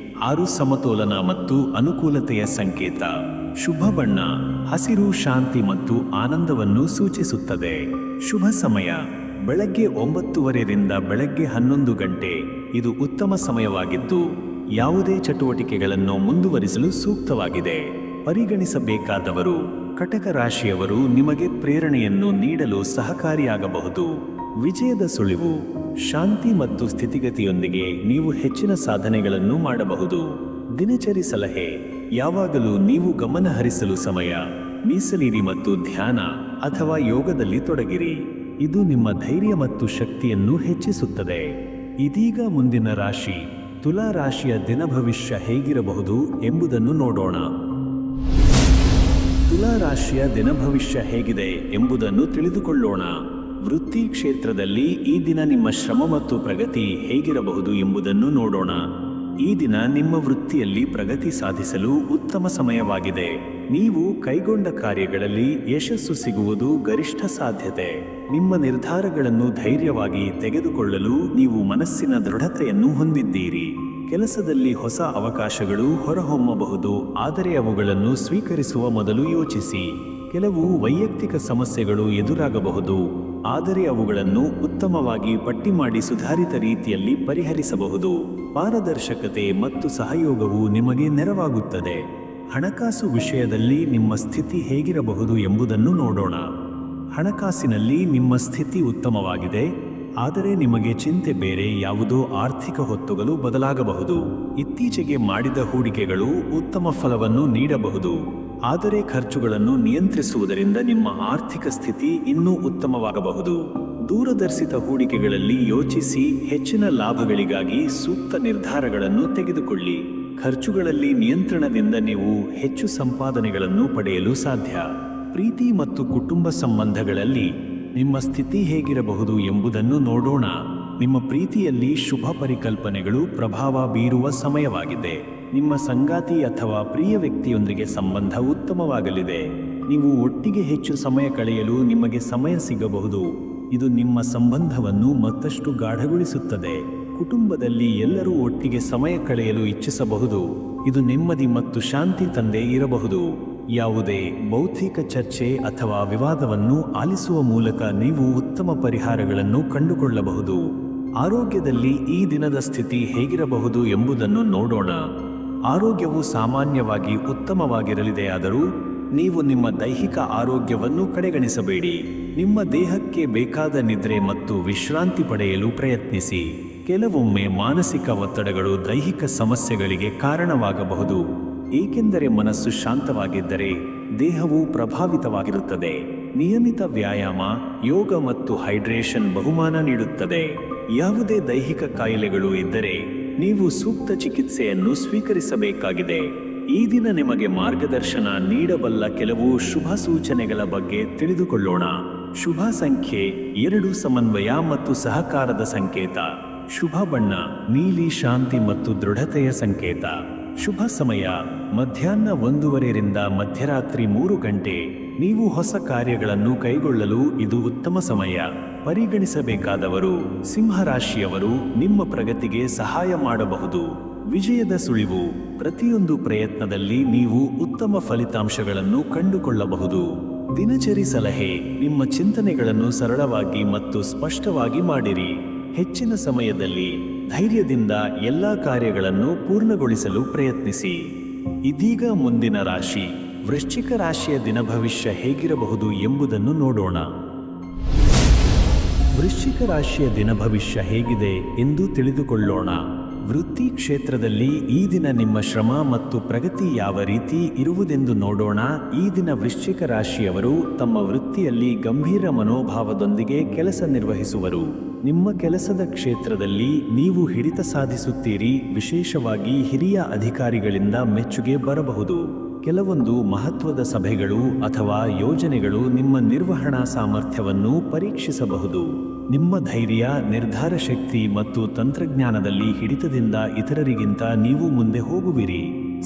6, ಸಮತೋಲನ ಮತ್ತು ಅನುಕೂಲತೆಯ ಸಂಕೇತ. ಶುಭ ಬಣ್ಣ ಹಸಿರು, ಶಾಂತಿ ಮತ್ತು ಆನಂದವನ್ನು ಸೂಚಿಸುತ್ತದೆ. ಶುಭ ಸಮಯ ಬೆಳಗ್ಗೆ 9:30 ರಿಂದ ಬೆಳಗ್ಗೆ 11 ಗಂಟೆ. ಇದು ಉತ್ತಮ ಸಮಯವಾಗಿದ್ದು ಯಾವುದೇ ಚಟುವಟಿಕೆಗಳನ್ನು ಮುಂದುವರಿಸಲು ಸೂಕ್ತವಾಗಿದೆ. ಪರಿಗಣಿಸಬೇಕಾದವರು: ಕಟಕ ರಾಶಿಯವರು ನಿಮಗೆ ಪ್ರೇರಣೆಯನ್ನು ನೀಡಲು ಸಹಕಾರಿಯಾಗಬಹುದು. ವಿಜಯದ ಸುಳಿವು: ಶಾಂತಿ ಮತ್ತು ಸ್ಥಿತಿಗತಿಯೊಂದಿಗೆ ನೀವು ಹೆಚ್ಚಿನ ಸಾಧನೆಗಳನ್ನು ಮಾಡಬಹುದು. ದಿನಚರಿ ಸಲಹೆ: ಯಾವಾಗಲೂ ನೀವು ಗಮನ ಹರಿಸಲು ಸಮಯ ಮೀಸಲಿಡಿ ಮತ್ತು ಧ್ಯಾನ ಅಥವಾ ಯೋಗದಲ್ಲಿ ತೊಡಗಿರಿ. ಇದು ನಿಮ್ಮ ಧೈರ್ಯ ಮತ್ತು ಶಕ್ತಿಯನ್ನು ಹೆಚ್ಚಿಸುತ್ತದೆ. ಇದೀಗ ಮುಂದಿನ ರಾಶಿ ತುಲಾ ರಾಶಿಯ ದಿನ ಭವಿಷ್ಯ ಹೇಗಿರಬಹುದು ಎಂಬುದನ್ನು ನೋಡೋಣ. ತುಲಾ ರಾಶಿಯ ದಿನ ಭವಿಷ್ಯ ಹೇಗಿದೆ ಎಂಬುದನ್ನು ತಿಳಿದುಕೊಳ್ಳೋಣ. ವೃತ್ತಿ ಕ್ಷೇತ್ರದಲ್ಲಿ ಈ ದಿನ ನಿಮ್ಮ ಶ್ರಮ ಮತ್ತು ಪ್ರಗತಿ ಹೇಗಿರಬಹುದು ಎಂಬುದನ್ನು ನೋಡೋಣ. ಈ ದಿನ ನಿಮ್ಮ ವೃತ್ತಿಯಲ್ಲಿ ಪ್ರಗತಿ ಸಾಧಿಸಲು ಉತ್ತಮ ಸಮಯವಾಗಿದೆ. ನೀವು ಕೈಗೊಂಡ ಕಾರ್ಯಗಳಲ್ಲಿ ಯಶಸ್ಸು ಸಿಗುವುದು ಗರಿಷ್ಠ ಸಾಧ್ಯತೆ. ನಿಮ್ಮ ನಿರ್ಧಾರಗಳನ್ನು ಧೈರ್ಯವಾಗಿ ತೆಗೆದುಕೊಳ್ಳಲು ನೀವು ಮನಸ್ಸಿನ ದೃಢತೆಯನ್ನು ಹೊಂದಿದ್ದೀರಿ. ಕೆಲಸದಲ್ಲಿ ಹೊಸ ಅವಕಾಶಗಳು ಹೊರಹೊಮ್ಮಬಹುದು, ಆದರೆ ಅವುಗಳನ್ನು ಸ್ವೀಕರಿಸುವ ಮೊದಲು ಯೋಚಿಸಿ. ಕೆಲವು ವೈಯಕ್ತಿಕ ಸಮಸ್ಯೆಗಳು ಎದುರಾಗಬಹುದು, ಆದರೆ ಅವುಗಳನ್ನು ಉತ್ತಮವಾಗಿ ಪಟ್ಟಿ ಮಾಡಿ ಸುಧಾರಿತ ರೀತಿಯಲ್ಲಿ ಪರಿಹರಿಸಬಹುದು. ಪಾರದರ್ಶಕತೆ ಮತ್ತು ಸಹಯೋಗವು ನಿಮಗೆ ನೆರವಾಗುತ್ತದೆ. ಹಣಕಾಸು ವಿಷಯದಲ್ಲಿ ನಿಮ್ಮ ಸ್ಥಿತಿ ಹೇಗಿರಬಹುದು ಎಂಬುದನ್ನು ನೋಡೋಣ. ಹಣಕಾಸಿನಲ್ಲಿ ನಿಮ್ಮ ಸ್ಥಿತಿ ಉತ್ತಮವಾಗಿದೆ, ಆದರೆ ನಿಮಗೆ ಚಿಂತೆ ಬೇರೆ ಯಾವುದೋ ಆರ್ಥಿಕ ಹೊತ್ತುಗಳು ಬದಲಾಗಬಹುದು. ಇತ್ತೀಚೆಗೆ ಮಾಡಿದ ಹೂಡಿಕೆಗಳು ಉತ್ತಮ ಫಲವನ್ನು ನೀಡಬಹುದು, ಆದರೆ ಖರ್ಚುಗಳನ್ನು ನಿಯಂತ್ರಿಸುವುದರಿಂದ ನಿಮ್ಮ ಆರ್ಥಿಕ ಸ್ಥಿತಿ ಇನ್ನೂ ಉತ್ತಮವಾಗಬಹುದು. ದೂರದರ್ಶಿತ ಹೂಡಿಕೆಗಳಲ್ಲಿ ಯೋಚಿಸಿ, ಹೆಚ್ಚಿನ ಲಾಭಗಳಿಗಾಗಿ ಸೂಕ್ತ ನಿರ್ಧಾರಗಳನ್ನು ತೆಗೆದುಕೊಳ್ಳಿ. ಖರ್ಚುಗಳಲ್ಲಿ ನಿಯಂತ್ರಣದಿಂದ ನೀವು ಹೆಚ್ಚು ಸಂಪಾದನೆಗಳನ್ನು ಪಡೆಯಲು ಸಾಧ್ಯ. ಪ್ರೀತಿ ಮತ್ತು ಕುಟುಂಬ ಸಂಬಂಧಗಳಲ್ಲಿ ನಿಮ್ಮ ಸ್ಥಿತಿ ಹೇಗಿರಬಹುದು ಎಂಬುದನ್ನು ನೋಡೋಣ. ನಿಮ್ಮ ಪ್ರೀತಿಯಲ್ಲಿ ಶುಭ ಪರಿಕಲ್ಪನೆಗಳು ಪ್ರಭಾವ ಬೀರುವ ಸಮಯವಾಗಿದೆ. ನಿಮ್ಮ ಸಂಗಾತಿ ಅಥವಾ ಪ್ರಿಯ ವ್ಯಕ್ತಿಯೊಂದಿಗೆ ಸಂಬಂಧ ಉತ್ತಮವಾಗಲಿದೆ. ನೀವು ಒಟ್ಟಿಗೆ ಹೆಚ್ಚು ಸಮಯ ಕಳೆಯಲು ನಿಮಗೆ ಸಮಯ ಸಿಗಬಹುದು. ಇದು ನಿಮ್ಮ ಸಂಬಂಧವನ್ನು ಮತ್ತಷ್ಟು ಗಾಢಗೊಳಿಸುತ್ತದೆ. ಕುಟುಂಬದಲ್ಲಿ ಎಲ್ಲರೂ ಒಟ್ಟಿಗೆ ಸಮಯ ಕಳೆಯಲು ಇಚ್ಛಿಸಬಹುದು. ಇದು ನೆಮ್ಮದಿ ಮತ್ತು ಶಾಂತಿ ತಂದೆ ಇರಬಹುದು. ಯಾವುದೇ ಬೌದ್ಧಿಕ ಚರ್ಚೆ ಅಥವಾ ವಿವಾದವನ್ನು ಆಲಿಸುವ ಮೂಲಕ ನೀವು ಉತ್ತಮ ಪರಿಹಾರಗಳನ್ನು ಕಂಡುಕೊಳ್ಳಬಹುದು. ಆರೋಗ್ಯದಲ್ಲಿ ಈ ದಿನದ ಸ್ಥಿತಿ ಹೇಗಿರಬಹುದು ಎಂಬುದನ್ನು ನೋಡೋಣ. ಆರೋಗ್ಯವು ಸಾಮಾನ್ಯವಾಗಿ ಉತ್ತಮವಾಗಿರಲಿದೆಯಾದರೂ ನೀವು ನಿಮ್ಮ ದೈಹಿಕ ಆರೋಗ್ಯವನ್ನು ಕಡೆಗಣಿಸಬೇಡಿ. ನಿಮ್ಮ ದೇಹಕ್ಕೆ ಬೇಕಾದ ನಿದ್ರೆ ಮತ್ತು ವಿಶ್ರಾಂತಿ ಪಡೆಯಲು ಪ್ರಯತ್ನಿಸಿ. ಕೆಲವೊಮ್ಮೆ ಮಾನಸಿಕ ಒತ್ತಡಗಳು ದೈಹಿಕ ಸಮಸ್ಯೆಗಳಿಗೆ ಕಾರಣವಾಗಬಹುದು, ಏಕೆಂದರೆ ಮನಸ್ಸು ಶಾಂತವಾಗಿದ್ದರೆ ದೇಹವು ಪ್ರಭಾವಿತವಾಗಿರುತ್ತದೆ. ನಿಯಮಿತ ವ್ಯಾಯಾಮ, ಯೋಗ ಮತ್ತು ಹೈಡ್ರೇಷನ್ ಬಹುಮಾನ ನೀಡುತ್ತದೆ. ಯಾವುದೇ ದೈಹಿಕ ಕಾಯಿಲೆಗಳು ಇದ್ದರೆ ನೀವು ಸೂಕ್ತ ಚಿಕಿತ್ಸೆಯನ್ನು ಸ್ವೀಕರಿಸಬೇಕಾಗಿದೆ. ಈ ದಿನ ನಿಮಗೆ ಮಾರ್ಗದರ್ಶನ ನೀಡಬಲ್ಲ ಕೆಲವು ಶುಭ ಸೂಚನೆಗಳ ಬಗ್ಗೆ ತಿಳಿದುಕೊಳ್ಳೋಣ. ಶುಭ ಸಂಖ್ಯೆ 2, ಸಮನ್ವಯ ಮತ್ತು ಸಹಕಾರದ ಸಂಕೇತ. ಶುಭ ಬಣ್ಣ ನೀಲಿ, ಶಾಂತಿ ಮತ್ತು ದೃಢತೆಯ ಸಂಕೇತ. ಶುಭ ಸಮಯ ಮಧ್ಯಾಹ್ನ 1:30 ರಿಂದ ಮಧ್ಯರಾತ್ರಿ 3 ಗಂಟೆ. ನೀವು ಹೊಸ ಕಾರ್ಯಗಳನ್ನು ಕೈಗೊಳ್ಳಲು ಇದು ಉತ್ತಮ ಸಮಯ. ಪರಿಗಣಿಸಬೇಕಾದವರು: ಸಿಂಹರಾಶಿಯವರು ನಿಮ್ಮ ಪ್ರಗತಿಗೆ ಸಹಾಯ ಮಾಡಬಹುದು. ವಿಜಯದ ಸುಳಿವು: ಪ್ರತಿಯೊಂದು ಪ್ರಯತ್ನದಲ್ಲಿ ನೀವು ಉತ್ತಮ ಫಲಿತಾಂಶಗಳನ್ನು ಕಂಡುಕೊಳ್ಳಬಹುದು. ದಿನಚರಿ ಸಲಹೆ: ನಿಮ್ಮ ಚಿಂತನೆಗಳನ್ನು ಸರಳವಾಗಿ ಮತ್ತು ಸ್ಪಷ್ಟವಾಗಿ ಮಾಡಿರಿ. ಹೆಚ್ಚಿನ ಸಮಯದಲ್ಲಿ ಧೈರ್ಯದಿಂದ ಎಲ್ಲಾ ಕಾರ್ಯಗಳನ್ನು ಪೂರ್ಣಗೊಳಿಸಲು ಪ್ರಯತ್ನಿಸಿ. ಇದೀಗ ಮುಂದಿನ ರಾಶಿ ವೃಶ್ಚಿಕ ರಾಶಿಯ ದಿನ ಭವಿಷ್ಯ ಹೇಗಿರಬಹುದು ಎಂಬುದನ್ನು ನೋಡೋಣ. ವೃಶ್ಚಿಕ ರಾಶಿಯ ದಿನ ಭವಿಷ್ಯ ಹೇಗಿದೆ ಎಂದು ತಿಳಿದುಕೊಳ್ಳೋಣ. ವೃತ್ತಿ ಕ್ಷೇತ್ರದಲ್ಲಿ ಈ ದಿನ ನಿಮ್ಮ ಶ್ರಮ ಮತ್ತು ಪ್ರಗತಿ ಯಾವ ರೀತಿ ಇರುವುದೆಂದು ನೋಡೋಣ. ಈ ದಿನ ವೃಶ್ಚಿಕ ರಾಶಿಯವರು ತಮ್ಮ ವೃತ್ತಿಯಲ್ಲಿ ಗಂಭೀರ ಮನೋಭಾವದೊಂದಿಗೆ ಕೆಲಸ ನಿರ್ವಹಿಸುವರು. ನಿಮ್ಮ ಕೆಲಸದ ಕ್ಷೇತ್ರದಲ್ಲಿ ನೀವು ಹಿಡಿತ ಸಾಧಿಸುತ್ತೀರಿ. ವಿಶೇಷವಾಗಿ ಹಿರಿಯ ಅಧಿಕಾರಿಗಳಿಂದ ಮೆಚ್ಚುಗೆ ಬರಬಹುದು. ಕೆಲವೊಂದು ಮಹತ್ವದ ಸಭೆಗಳು ಅಥವಾ ಯೋಜನೆಗಳು ನಿಮ್ಮ ನಿರ್ವಹಣಾ ಸಾಮರ್ಥ್ಯವನ್ನು ಪರೀಕ್ಷಿಸಬಹುದು. ನಿಮ್ಮ ಧೈರ್ಯ, ನಿರ್ಧಾರ ಶಕ್ತಿ ಮತ್ತು ತಂತ್ರಜ್ಞಾನದಲ್ಲಿ ಹಿಡಿತದಿಂದ ಇತರರಿಗಿಂತ ನೀವು ಮುಂದೆ ಹೋಗುವಿರಿ.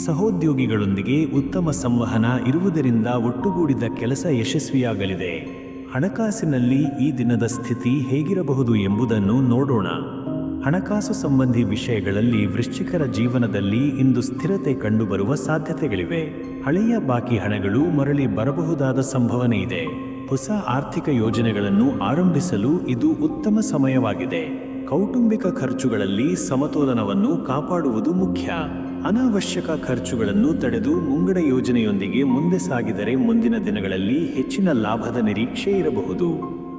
ಸಹೋದ್ಯೋಗಿಗಳೊಂದಿಗೆ ಉತ್ತಮ ಸಂವಹನ ಇರುವುದರಿಂದ ಒಟ್ಟುಗೂಡಿದ ಕೆಲಸ ಯಶಸ್ವಿಯಾಗಲಿದೆ. ಹಣಕಾಸಿನಲ್ಲಿ ಈ ದಿನದ ಸ್ಥಿತಿ ಹೇಗಿರಬಹುದು ಎಂಬುದನ್ನು ನೋಡೋಣ. ಹಣಕಾಸು ಸಂಬಂಧಿ ವಿಷಯಗಳಲ್ಲಿ ವೃಶ್ಚಿಕರ ಜೀವನದಲ್ಲಿ ಇಂದು ಸ್ಥಿರತೆ ಕಂಡುಬರುವ ಸಾಧ್ಯತೆಗಳಿವೆ. ಹಳೆಯ ಬಾಕಿ ಹಣಗಳು ಮರಳಿ ಬರಬಹುದಾದ ಸಂಭವನೆ ಇದೆ. ಹೊಸ ಆರ್ಥಿಕ ಯೋಜನೆಗಳನ್ನು ಆರಂಭಿಸಲು ಇದು ಉತ್ತಮ ಸಮಯವಾಗಿದೆ. ಕೌಟುಂಬಿಕ ಖರ್ಚುಗಳಲ್ಲಿ ಸಮತೋಲನವನ್ನು ಕಾಪಾಡುವುದು ಮುಖ್ಯ. ಅನಾವಶ್ಯಕ ಖರ್ಚುಗಳನ್ನು ತಡೆದು ಮುಂಗಡ ಯೋಜನೆಯೊಂದಿಗೆ ಮುಂದೆ ಸಾಗಿದರೆ ಮುಂದಿನ ದಿನಗಳಲ್ಲಿ ಹೆಚ್ಚಿನ ಲಾಭದ ನಿರೀಕ್ಷೆ ಇರಬಹುದು.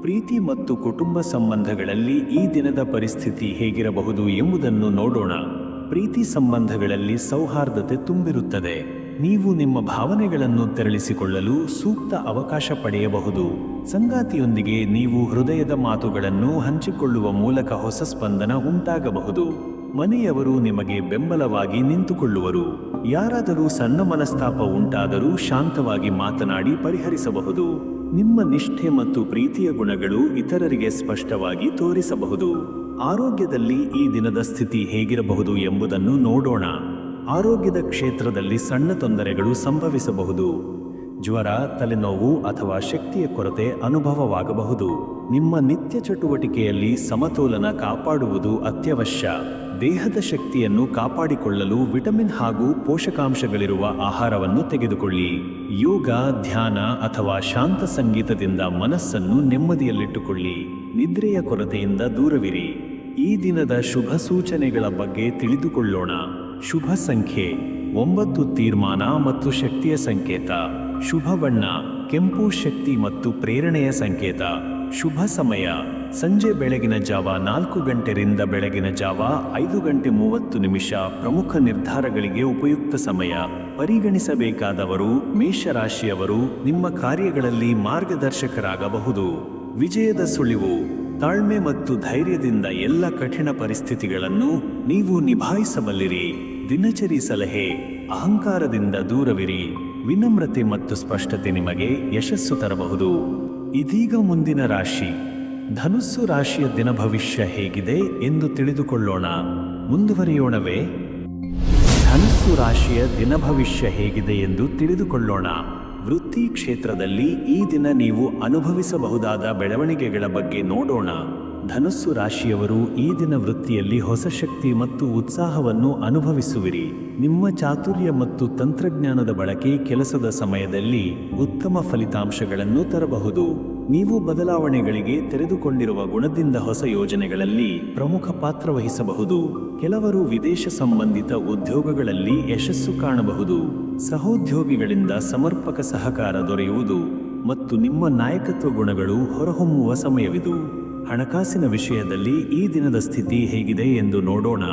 ಪ್ರೀತಿ ಮತ್ತು ಕುಟುಂಬ ಸಂಬಂಧಗಳಲ್ಲಿ ಈ ದಿನದ ಪರಿಸ್ಥಿತಿ ಹೇಗಿರಬಹುದು ಎಂಬುದನ್ನು ನೋಡೋಣ. ಪ್ರೀತಿ ಸಂಬಂಧಗಳಲ್ಲಿ ಸೌಹಾರ್ದತೆ ತುಂಬಿರುತ್ತದೆ. ನೀವು ನಿಮ್ಮ ಭಾವನೆಗಳನ್ನು ತೆರಳಿಸಿಕೊಳ್ಳಲು ಸೂಕ್ತ ಅವಕಾಶ ಪಡೆಯಬಹುದು. ಸಂಗಾತಿಯೊಂದಿಗೆ ನೀವು ಹೃದಯದ ಮಾತುಗಳನ್ನು ಹಂಚಿಕೊಳ್ಳುವ ಮೂಲಕ ಹೊಸ ಸ್ಪಂದನ ಉಂಟಾಗಬಹುದು. ಮನೆಯವರು ನಿಮಗೆ ಬೆಂಬಲವಾಗಿ ನಿಂತುಕೊಳ್ಳುವರು. ಯಾರಾದರೂ ಸಣ್ಣ ಮನಸ್ತಾಪ ಉಂಟಾದರೂ ಶಾಂತವಾಗಿ ಮಾತನಾಡಿ ಪರಿಹರಿಸಬಹುದು. ನಿಮ್ಮ ನಿಷ್ಠೆ ಮತ್ತು ಪ್ರೀತಿಯ ಗುಣಗಳು ಇತರರಿಗೆ ಸ್ಪಷ್ಟವಾಗಿ ತೋರಿಸಬಹುದು. ಆರೋಗ್ಯದಲ್ಲಿ ಈ ದಿನದ ಸ್ಥಿತಿ ಹೇಗಿರಬಹುದು ಎಂಬುದನ್ನು ನೋಡೋಣ. ಆರೋಗ್ಯದ ಕ್ಷೇತ್ರದಲ್ಲಿ ಸಣ್ಣ ತೊಂದರೆಗಳು ಸಂಭವಿಸಬಹುದು. ಜ್ವರ, ತಲೆನೋವು ಅಥವಾ ಶಕ್ತಿಯ ಕೊರತೆ ಅನುಭವವಾಗಬಹುದು. ನಿಮ್ಮ ನಿತ್ಯ ಚಟುವಟಿಕೆಯಲ್ಲಿ ಸಮತೋಲನ ಕಾಪಾಡುವುದು ಅತ್ಯವಶ್ಯ. ದೇಹದ ಶಕ್ತಿಯನ್ನು ಕಾಪಾಡಿಕೊಳ್ಳಲು ವಿಟಮಿನ್ ಹಾಗೂ ಪೋಷಕಾಂಶಗಳಿರುವ ಆಹಾರವನ್ನು ತೆಗೆದುಕೊಳ್ಳಿ. ಯೋಗ, ಧ್ಯಾನ ಅಥವಾ ಶಾಂತ ಸಂಗೀತದಿಂದ ಮನಸ್ಸನ್ನು ನೆಮ್ಮದಿಯಲ್ಲಿಟ್ಟುಕೊಳ್ಳಿ. ನಿದ್ರೆಯ ಕೊರತೆಯಿಂದ ದೂರವಿರಿ. ಈ ದಿನದ ಶುಭ ಸೂಚನೆಗಳ ಬಗ್ಗೆ ತಿಳಿದುಕೊಳ್ಳೋಣ. ಶುಭ ಸಂಖ್ಯೆ 9, ತೀರ್ಮಾನ ಮತ್ತು ಶಕ್ತಿಯ ಸಂಕೇತ. ಶುಭ ಬಣ್ಣ ಕೆಂಪು, ಶಕ್ತಿ ಮತ್ತು ಪ್ರೇರಣೆಯ ಸಂಕೇತ. ಶುಭ ಸಮಯ ಸಂಜೆ ಬೆಳಗಿನ ಜಾವ 4 ಗಂಟೆಯಿಂದ ಬೆಳಗಿನ ಜಾವ 5:30. ಪ್ರಮುಖ ನಿರ್ಧಾರಗಳಿಗೆ ಉಪಯುಕ್ತ ಸಮಯ. ಪರಿಗಣಿಸಬೇಕಾದವರು ಮೇಷರಾಶಿಯವರು. ನಿಮ್ಮ ಕಾರ್ಯಗಳಲ್ಲಿ ಮಾರ್ಗದರ್ಶಕರಾಗಬಹುದು. ವಿಜಯದ ಸುಳಿವು: ತಾಳ್ಮೆ ಮತ್ತು ಧೈರ್ಯದಿಂದ ಎಲ್ಲ ಕಠಿಣ ಪರಿಸ್ಥಿತಿಗಳನ್ನು ನೀವು ನಿಭಾಯಿಸಬಲ್ಲಿರಿ. ದಿನಚರಿ ಸಲಹೆ: ಅಹಂಕಾರದಿಂದ ದೂರವಿರಿ. ವಿನಮ್ರತೆ ಮತ್ತು ಸ್ಪಷ್ಟತೆ ನಿಮಗೆ ಯಶಸ್ಸು ತರಬಹುದು. ಇದೀಗ ಮುಂದಿನ ರಾಶಿ ಧನುಸ್ಸು ರಾಶಿಯ ದಿನ ಭವಿಷ್ಯ ಹೇಗಿದೆ ಎಂದು ತಿಳಿದುಕೊಳ್ಳೋಣ. ಮುಂದುವರಿಯೋಣವೇ? ಧನುಸ್ಸು ರಾಶಿಯ ದಿನ ಭವಿಷ್ಯ ಹೇಗಿದೆ ಎಂದು ತಿಳಿದುಕೊಳ್ಳೋಣ. ವೃತ್ತಿ ಕ್ಷೇತ್ರದಲ್ಲಿ ಈ ದಿನ ನೀವು ಅನುಭವಿಸಬಹುದಾದ ಬೆಳವಣಿಗೆಗಳ ಬಗ್ಗೆ ನೋಡೋಣ. ಧನುಸ್ಸು ರಾಶಿಯವರು ಈ ದಿನ ವೃತ್ತಿಯಲ್ಲಿ ಹೊಸ ಶಕ್ತಿ ಮತ್ತು ಉತ್ಸಾಹವನ್ನು ಅನುಭವಿಸುವಿರಿ. ನಿಮ್ಮ ಚಾತುರ್ಯ ಮತ್ತು ತಂತ್ರಜ್ಞಾನದ ಬಳಕೆ ಕೆಲಸದ ಸಮಯದಲ್ಲಿ ಉತ್ತಮ ಫಲಿತಾಂಶಗಳನ್ನು ತರಬಹುದು. ನೀವು ಬದಲಾವಣೆಗಳಿಗೆ ತೆರೆದುಕೊಂಡಿರುವ ಗುಣದಿಂದ ಹೊಸ ಯೋಜನೆಗಳಲ್ಲಿ ಪ್ರಮುಖ ಪಾತ್ರ ವಹಿಸಬಹುದು. ಕೆಲವರು ವಿದೇಶ ಸಂಬಂಧಿತ ಉದ್ಯೋಗಗಳಲ್ಲಿ ಯಶಸ್ಸು ಕಾಣಬಹುದು. ಸಹೋದ್ಯೋಗಿಗಳಿಂದ ಸಮರ್ಪಕ ಸಹಕಾರ ದೊರೆಯುವುದು ಮತ್ತು ನಿಮ್ಮ ನಾಯಕತ್ವ ಗುಣಗಳು ಹೊರಹೊಮ್ಮುವ ಸಮಯವಿದು. ಹಣಕಾಸಿನ ವಿಷಯದಲ್ಲಿ ಈ ದಿನದ ಸ್ಥಿತಿ ಹೇಗಿದೆ ಎಂದು ನೋಡೋಣ.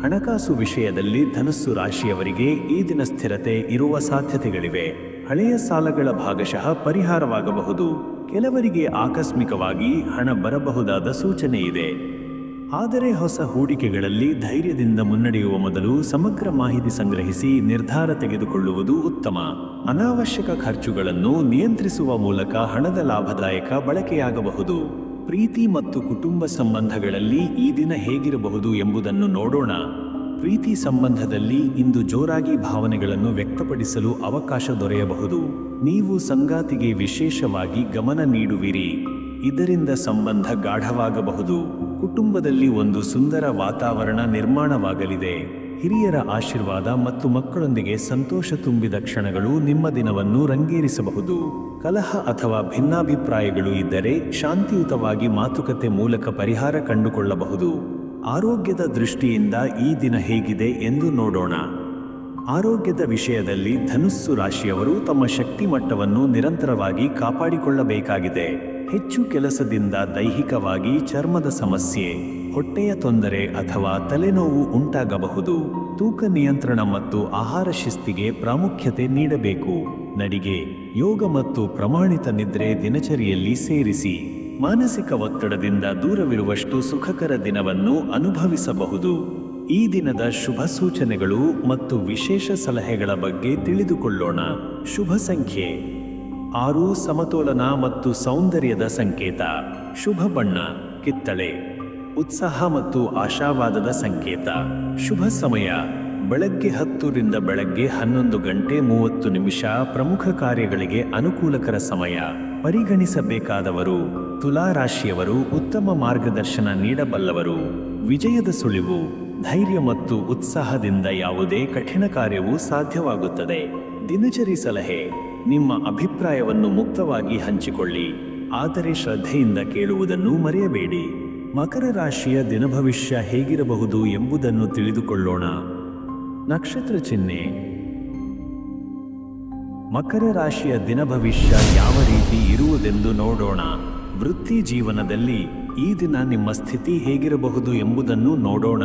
ಹಣಕಾಸು ವಿಷಯದಲ್ಲಿ ಧನುಸ್ಸು ರಾಶಿಯವರಿಗೆ ಈ ದಿನ ಸ್ಥಿರತೆ ಇರುವ ಸಾಧ್ಯತೆಗಳಿವೆ. ಹಳೆಯ ಸಾಲಗಳ ಭಾಗಶಃ ಪರಿಹಾರವಾಗಬಹುದು. ಕೆಲವರಿಗೆ ಆಕಸ್ಮಿಕವಾಗಿ ಹಣ ಬರಬಹುದಾದ ಸೂಚನೆ ಇದೆ. ಆದರೆ ಹೊಸ ಹೂಡಿಕೆಗಳಲ್ಲಿ ಧೈರ್ಯದಿಂದ ಮುನ್ನಡೆಯುವ ಮೊದಲು ಸಮಗ್ರ ಮಾಹಿತಿ ಸಂಗ್ರಹಿಸಿ ನಿರ್ಧಾರ ತೆಗೆದುಕೊಳ್ಳುವುದು ಉತ್ತಮ. ಅನಾವಶ್ಯಕ ಖರ್ಚುಗಳನ್ನು ನಿಯಂತ್ರಿಸುವ ಮೂಲಕ ಹಣದ ಲಾಭದಾಯಕ ಬಳಕೆಯಾಗಬಹುದು. ಪ್ರೀತಿ ಮತ್ತು ಕುಟುಂಬ ಸಂಬಂಧಗಳಲ್ಲಿ ಈ ದಿನ ಹೇಗಿರಬಹುದು ಎಂಬುದನ್ನು ನೋಡೋಣ. ಪ್ರೀತಿ ಸಂಬಂಧದಲ್ಲಿ ಇಂದು ಜೋರಾಗಿ ಭಾವನೆಗಳನ್ನು ವ್ಯಕ್ತಪಡಿಸಲು ಅವಕಾಶ ದೊರೆಯಬಹುದು. ನೀವು ಸಂಗಾತಿಗೆ ವಿಶೇಷವಾಗಿ ಗಮನ ನೀಡುವಿರಿ. ಇದರಿಂದ ಸಂಬಂಧ ಗಾಢವಾಗಬಹುದು. ಕುಟುಂಬದಲ್ಲಿ ಒಂದು ಸುಂದರ ವಾತಾವರಣ ನಿರ್ಮಾಣವಾಗಲಿದೆ. ಹಿರಿಯರ ಆಶೀರ್ವಾದ ಮತ್ತು ಮಕ್ಕಳೊಂದಿಗೆ ಸಂತೋಷ ತುಂಬಿದ ಕ್ಷಣಗಳು ನಿಮ್ಮ ದಿನವನ್ನು ರಂಗೇರಿಸಬಹುದು. ಕಲಹ ಅಥವಾ ಭಿನ್ನಾಭಿಪ್ರಾಯಗಳು ಇದ್ದರೆ ಶಾಂತಿಯುತವಾಗಿ ಮಾತುಕತೆ ಮೂಲಕ ಪರಿಹಾರ ಕಂಡುಕೊಳ್ಳಬಹುದು. ಆರೋಗ್ಯದ ದೃಷ್ಟಿಯಿಂದ ಈ ದಿನ ಹೇಗಿದೆ ಎಂದು ನೋಡೋಣ. ಆರೋಗ್ಯದ ವಿಷಯದಲ್ಲಿ ಧನುಸ್ಸು ರಾಶಿಯವರು ತಮ್ಮ ಶಕ್ತಿ ಮಟ್ಟವನ್ನು ನಿರಂತರವಾಗಿ ಕಾಪಾಡಿಕೊಳ್ಳಬೇಕಾಗಿದೆ. ಹೆಚ್ಚು ಕೆಲಸದಿಂದ ದೈಹಿಕವಾಗಿ ಚರ್ಮದ ಸಮಸ್ಯೆ, ಹೊಟ್ಟೆಯ ತೊಂದರೆ ಅಥವಾ ತಲೆನೋವು ಉಂಟಾಗಬಹುದು. ತೂಕ ನಿಯಂತ್ರಣ ಮತ್ತು ಆಹಾರ ಶಿಸ್ತಿಗೆ ಪ್ರಾಮುಖ್ಯತೆ ನೀಡಬೇಕು. ನಡಿಗೆ, ಯೋಗ ಮತ್ತು ಪ್ರಮಾಣಿತ ನಿದ್ರೆ ದಿನಚರಿಯಲ್ಲಿ ಸೇರಿಸಿ. ಮಾನಸಿಕ ಒತ್ತಡದಿಂದ ದೂರವಿರುವಷ್ಟು ಸುಖಕರ ದಿನವನ್ನು ಅನುಭವಿಸಬಹುದು. ಈ ದಿನದ ಶುಭ ಸೂಚನೆಗಳು ಮತ್ತು ವಿಶೇಷ ಸಲಹೆಗಳ ಬಗ್ಗೆ ತಿಳಿದುಕೊಳ್ಳೋಣ. ಶುಭ ಸಂಖ್ಯೆ 6, ಸಮತೋಲನ ಮತ್ತು ಸೌಂದರ್ಯದ ಸಂಕೇತ. ಶುಭ ಬಣ್ಣ ಕಿತ್ತಳೆ, ಉತ್ಸಾಹ ಮತ್ತು ಆಶಾವಾದದ ಸಂಕೇತ. ಶುಭ ಸಮಯ ಬೆಳಗ್ಗೆ 10 ರಿಂದ ಬೆಳಗ್ಗೆ 11:30 ಪ್ರಮುಖ ಕಾರ್ಯಗಳಿಗೆ ಅನುಕೂಲಕರ ಸಮಯ. ಪರಿಗಣಿಸಬೇಕಾದವರು: ತುಲಾ ರಾಶಿಯವರು ಉತ್ತಮ ಮಾರ್ಗದರ್ಶನ ನೀಡಬಲ್ಲವರು. ವಿಜಯದ ಸುಳಿವು: ಧೈರ್ಯ ಮತ್ತು ಉತ್ಸಾಹದಿಂದ ಯಾವುದೇ ಕಠಿಣ ಕಾರ್ಯವೂ ಸಾಧ್ಯವಾಗುತ್ತದೆ. ದಿನಚರಿ ಸಲಹೆ: ನಿಮ್ಮ ಅಭಿಪ್ರಾಯವನ್ನು ಮುಕ್ತವಾಗಿ ಹಂಚಿಕೊಳ್ಳಿ, ಆದರೆ ಶ್ರದ್ಧೆಯಿಂದ ಕೇಳುವುದನ್ನು ಮರೆಯಬೇಡಿ. ಮಕರ ರಾಶಿಯ ದಿನಭವಿಷ್ಯ ಹೇಗಿರಬಹುದು ಎಂಬುದನ್ನು ತಿಳಿದುಕೊಳ್ಳೋಣ. ನಕ್ಷತ್ರ ಚಿಹ್ನೆ. ಮಕರ ರಾಶಿಯ ದಿನಭವಿಷ್ಯ ಯಾವ ರೀತಿ ಇರುವುದೆಂದು ನೋಡೋಣ. ವೃತ್ತಿ ಜೀವನದಲ್ಲಿ ಈ ದಿನ ನಿಮ್ಮ ಸ್ಥಿತಿ ಹೇಗಿರಬಹುದು ಎಂಬುದನ್ನು ನೋಡೋಣ.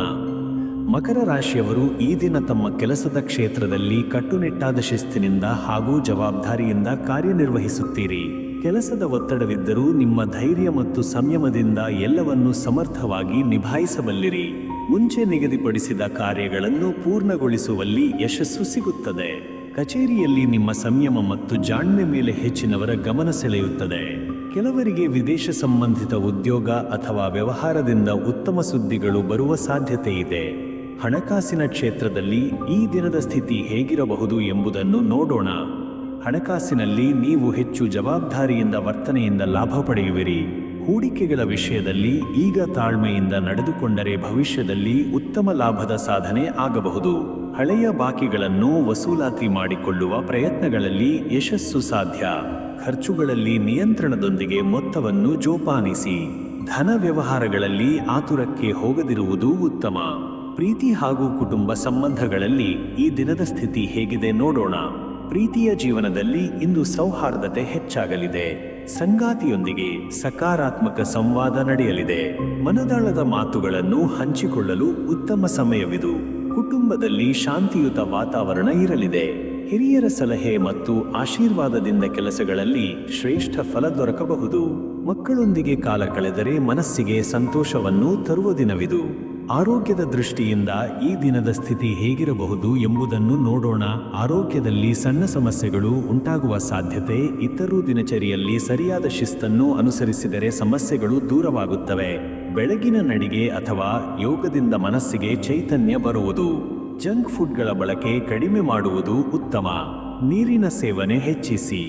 ಮಕರ ರಾಶಿಯವರು ಈ ದಿನ ತಮ್ಮ ಕೆಲಸದ ಕ್ಷೇತ್ರದಲ್ಲಿ ಕಟ್ಟುನಿಟ್ಟಾದ ಶಿಸ್ತಿನಿಂದ ಹಾಗೂ ಜವಾಬ್ದಾರಿಯಿಂದ ಕಾರ್ಯನಿರ್ವಹಿಸುತ್ತೀರಿ. ಕೆಲಸದ ಒತ್ತಡವಿದ್ದರೂ ನಿಮ್ಮ ಧೈರ್ಯ ಮತ್ತು ಸಂಯಮದಿಂದ ಎಲ್ಲವನ್ನೂ ಸಮರ್ಥವಾಗಿ ನಿಭಾಯಿಸಬಲ್ಲಿರಿ. ಮುಂಚೆ ನಿಗದಿಪಡಿಸಿದ ಕಾರ್ಯಗಳನ್ನು ಪೂರ್ಣಗೊಳಿಸುವಲ್ಲಿ ಯಶಸ್ಸು ಸಿಗುತ್ತದೆ. ಕಚೇರಿಯಲ್ಲಿ ನಿಮ್ಮ ಸಂಯಮ ಮತ್ತು ಜಾಣ್ಮೆ ಮೇಲೆ ಹೆಚ್ಚಿನವರ ಗಮನ ಸೆಳೆಯುತ್ತದೆ. ಕೆಲವರಿಗೆ ವಿದೇಶ ಸಂಬಂಧಿತ ಉದ್ಯೋಗ ಅಥವಾ ವ್ಯವಹಾರದಿಂದ ಉತ್ತಮ ಸುದ್ದಿಗಳು ಬರುವ ಸಾಧ್ಯತೆ ಇದೆ. ಹಣಕಾಸಿನ ಕ್ಷೇತ್ರದಲ್ಲಿ ಈ ದಿನದ ಸ್ಥಿತಿ ಹೇಗಿರಬಹುದು ಎಂಬುದನ್ನು ನೋಡೋಣ. ಹಣಕಾಸಿನಲ್ಲಿ ನೀವು ಹೆಚ್ಚು ಜವಾಬ್ದಾರಿಯಿಂದ ವರ್ತನೆಯಿಂದ ಲಾಭ ಪಡೆಯುವಿರಿ. ಹೂಡಿಕೆಗಳ ವಿಷಯದಲ್ಲಿ ಈಗ ತಾಳ್ಮೆಯಿಂದ ನಡೆದುಕೊಂಡರೆ ಭವಿಷ್ಯದಲ್ಲಿ ಉತ್ತಮ ಲಾಭದ ಸಾಧನೆ ಆಗಬಹುದು. ಹಳೆಯ ಬಾಕಿಗಳನ್ನು ವಸೂಲಾತಿ ಮಾಡಿಕೊಳ್ಳುವ ಪ್ರಯತ್ನಗಳಲ್ಲಿ ಯಶಸ್ಸು ಸಾಧ್ಯ. ಖರ್ಚುಗಳಲ್ಲಿ ನಿಯಂತ್ರಣದೊಂದಿಗೆ ಮೊತ್ತವನ್ನು ಜೋಪಾನಿಸಿ. ಧನ ವ್ಯವಹಾರಗಳಲ್ಲಿ ಆತುರಕ್ಕೆ ಹೋಗದಿರುವುದು ಉತ್ತಮ. ಪ್ರೀತಿ ಹಾಗೂ ಕುಟುಂಬ ಸಂಬಂಧಗಳಲ್ಲಿ ಈ ದಿನದ ಸ್ಥಿತಿ ಹೇಗಿದೆ ನೋಡೋಣ. ಪ್ರೀತಿಯ ಜೀವನದಲ್ಲಿ ಇಂದು ಸೌಹಾರ್ದತೆ ಹೆಚ್ಚಾಗಲಿದೆ. ಸಂಗಾತಿಯೊಂದಿಗೆ ಸಕಾರಾತ್ಮಕ ಸಂವಾದ ನಡೆಯಲಿದೆ. ಮನದಾಳದ ಮಾತುಗಳನ್ನು ಹಂಚಿಕೊಳ್ಳಲು ಉತ್ತಮ ಸಮಯವಿದು. ಕುಟುಂಬದಲ್ಲಿ ಶಾಂತಿಯುತ ವಾತಾವರಣ ಇರಲಿದೆ. ಹಿರಿಯರ ಸಲಹೆ ಮತ್ತು ಆಶೀರ್ವಾದದಿಂದ ಕೆಲಸಗಳಲ್ಲಿ ಶ್ರೇಷ್ಠ ಫಲ ದೊರಕಬಹುದು. ಮಕ್ಕಳೊಂದಿಗೆ ಕಾಲ ಕಳೆದರೆ ಮನಸ್ಸಿಗೆ ಸಂತೋಷವನ್ನು ತರುವ ದಿನವಿದು. ಆರೋಗ್ಯದ ದೃಷ್ಟಿಯಿಂದ ಈ ದಿನದ ಸ್ಥಿತಿ ಹೇಗಿರಬಹುದು ಎಂಬುದನ್ನು ನೋಡೋಣ. ಆರೋಗ್ಯದಲ್ಲಿ ಸಣ್ಣ ಸಮಸ್ಯೆಗಳು ಉಂಟಾಗುವ ಸಾಧ್ಯತೆ ಇದ್ದರೂ ದಿನಚರಿಯಲ್ಲಿ ಸರಿಯಾದ ಶಿಸ್ತನ್ನು ಅನುಸರಿಸಿದರೆ ಸಮಸ್ಯೆಗಳು ದೂರವಾಗುತ್ತವೆ. ಬೆಳಗಿನ ನಡಿಗೆ ಅಥವಾ ಯೋಗದಿಂದ ಮನಸ್ಸಿಗೆ ಚೈತನ್ಯ ಬರುವುದು. ಜಂಕ್ ಫುಡ್ಗಳ ಬಳಕೆ ಕಡಿಮೆ ಮಾಡುವುದು ಉತ್ತಮ. ನೀರಿನ ಸೇವನೆ ಹೆಚ್ಚಿಸಿ.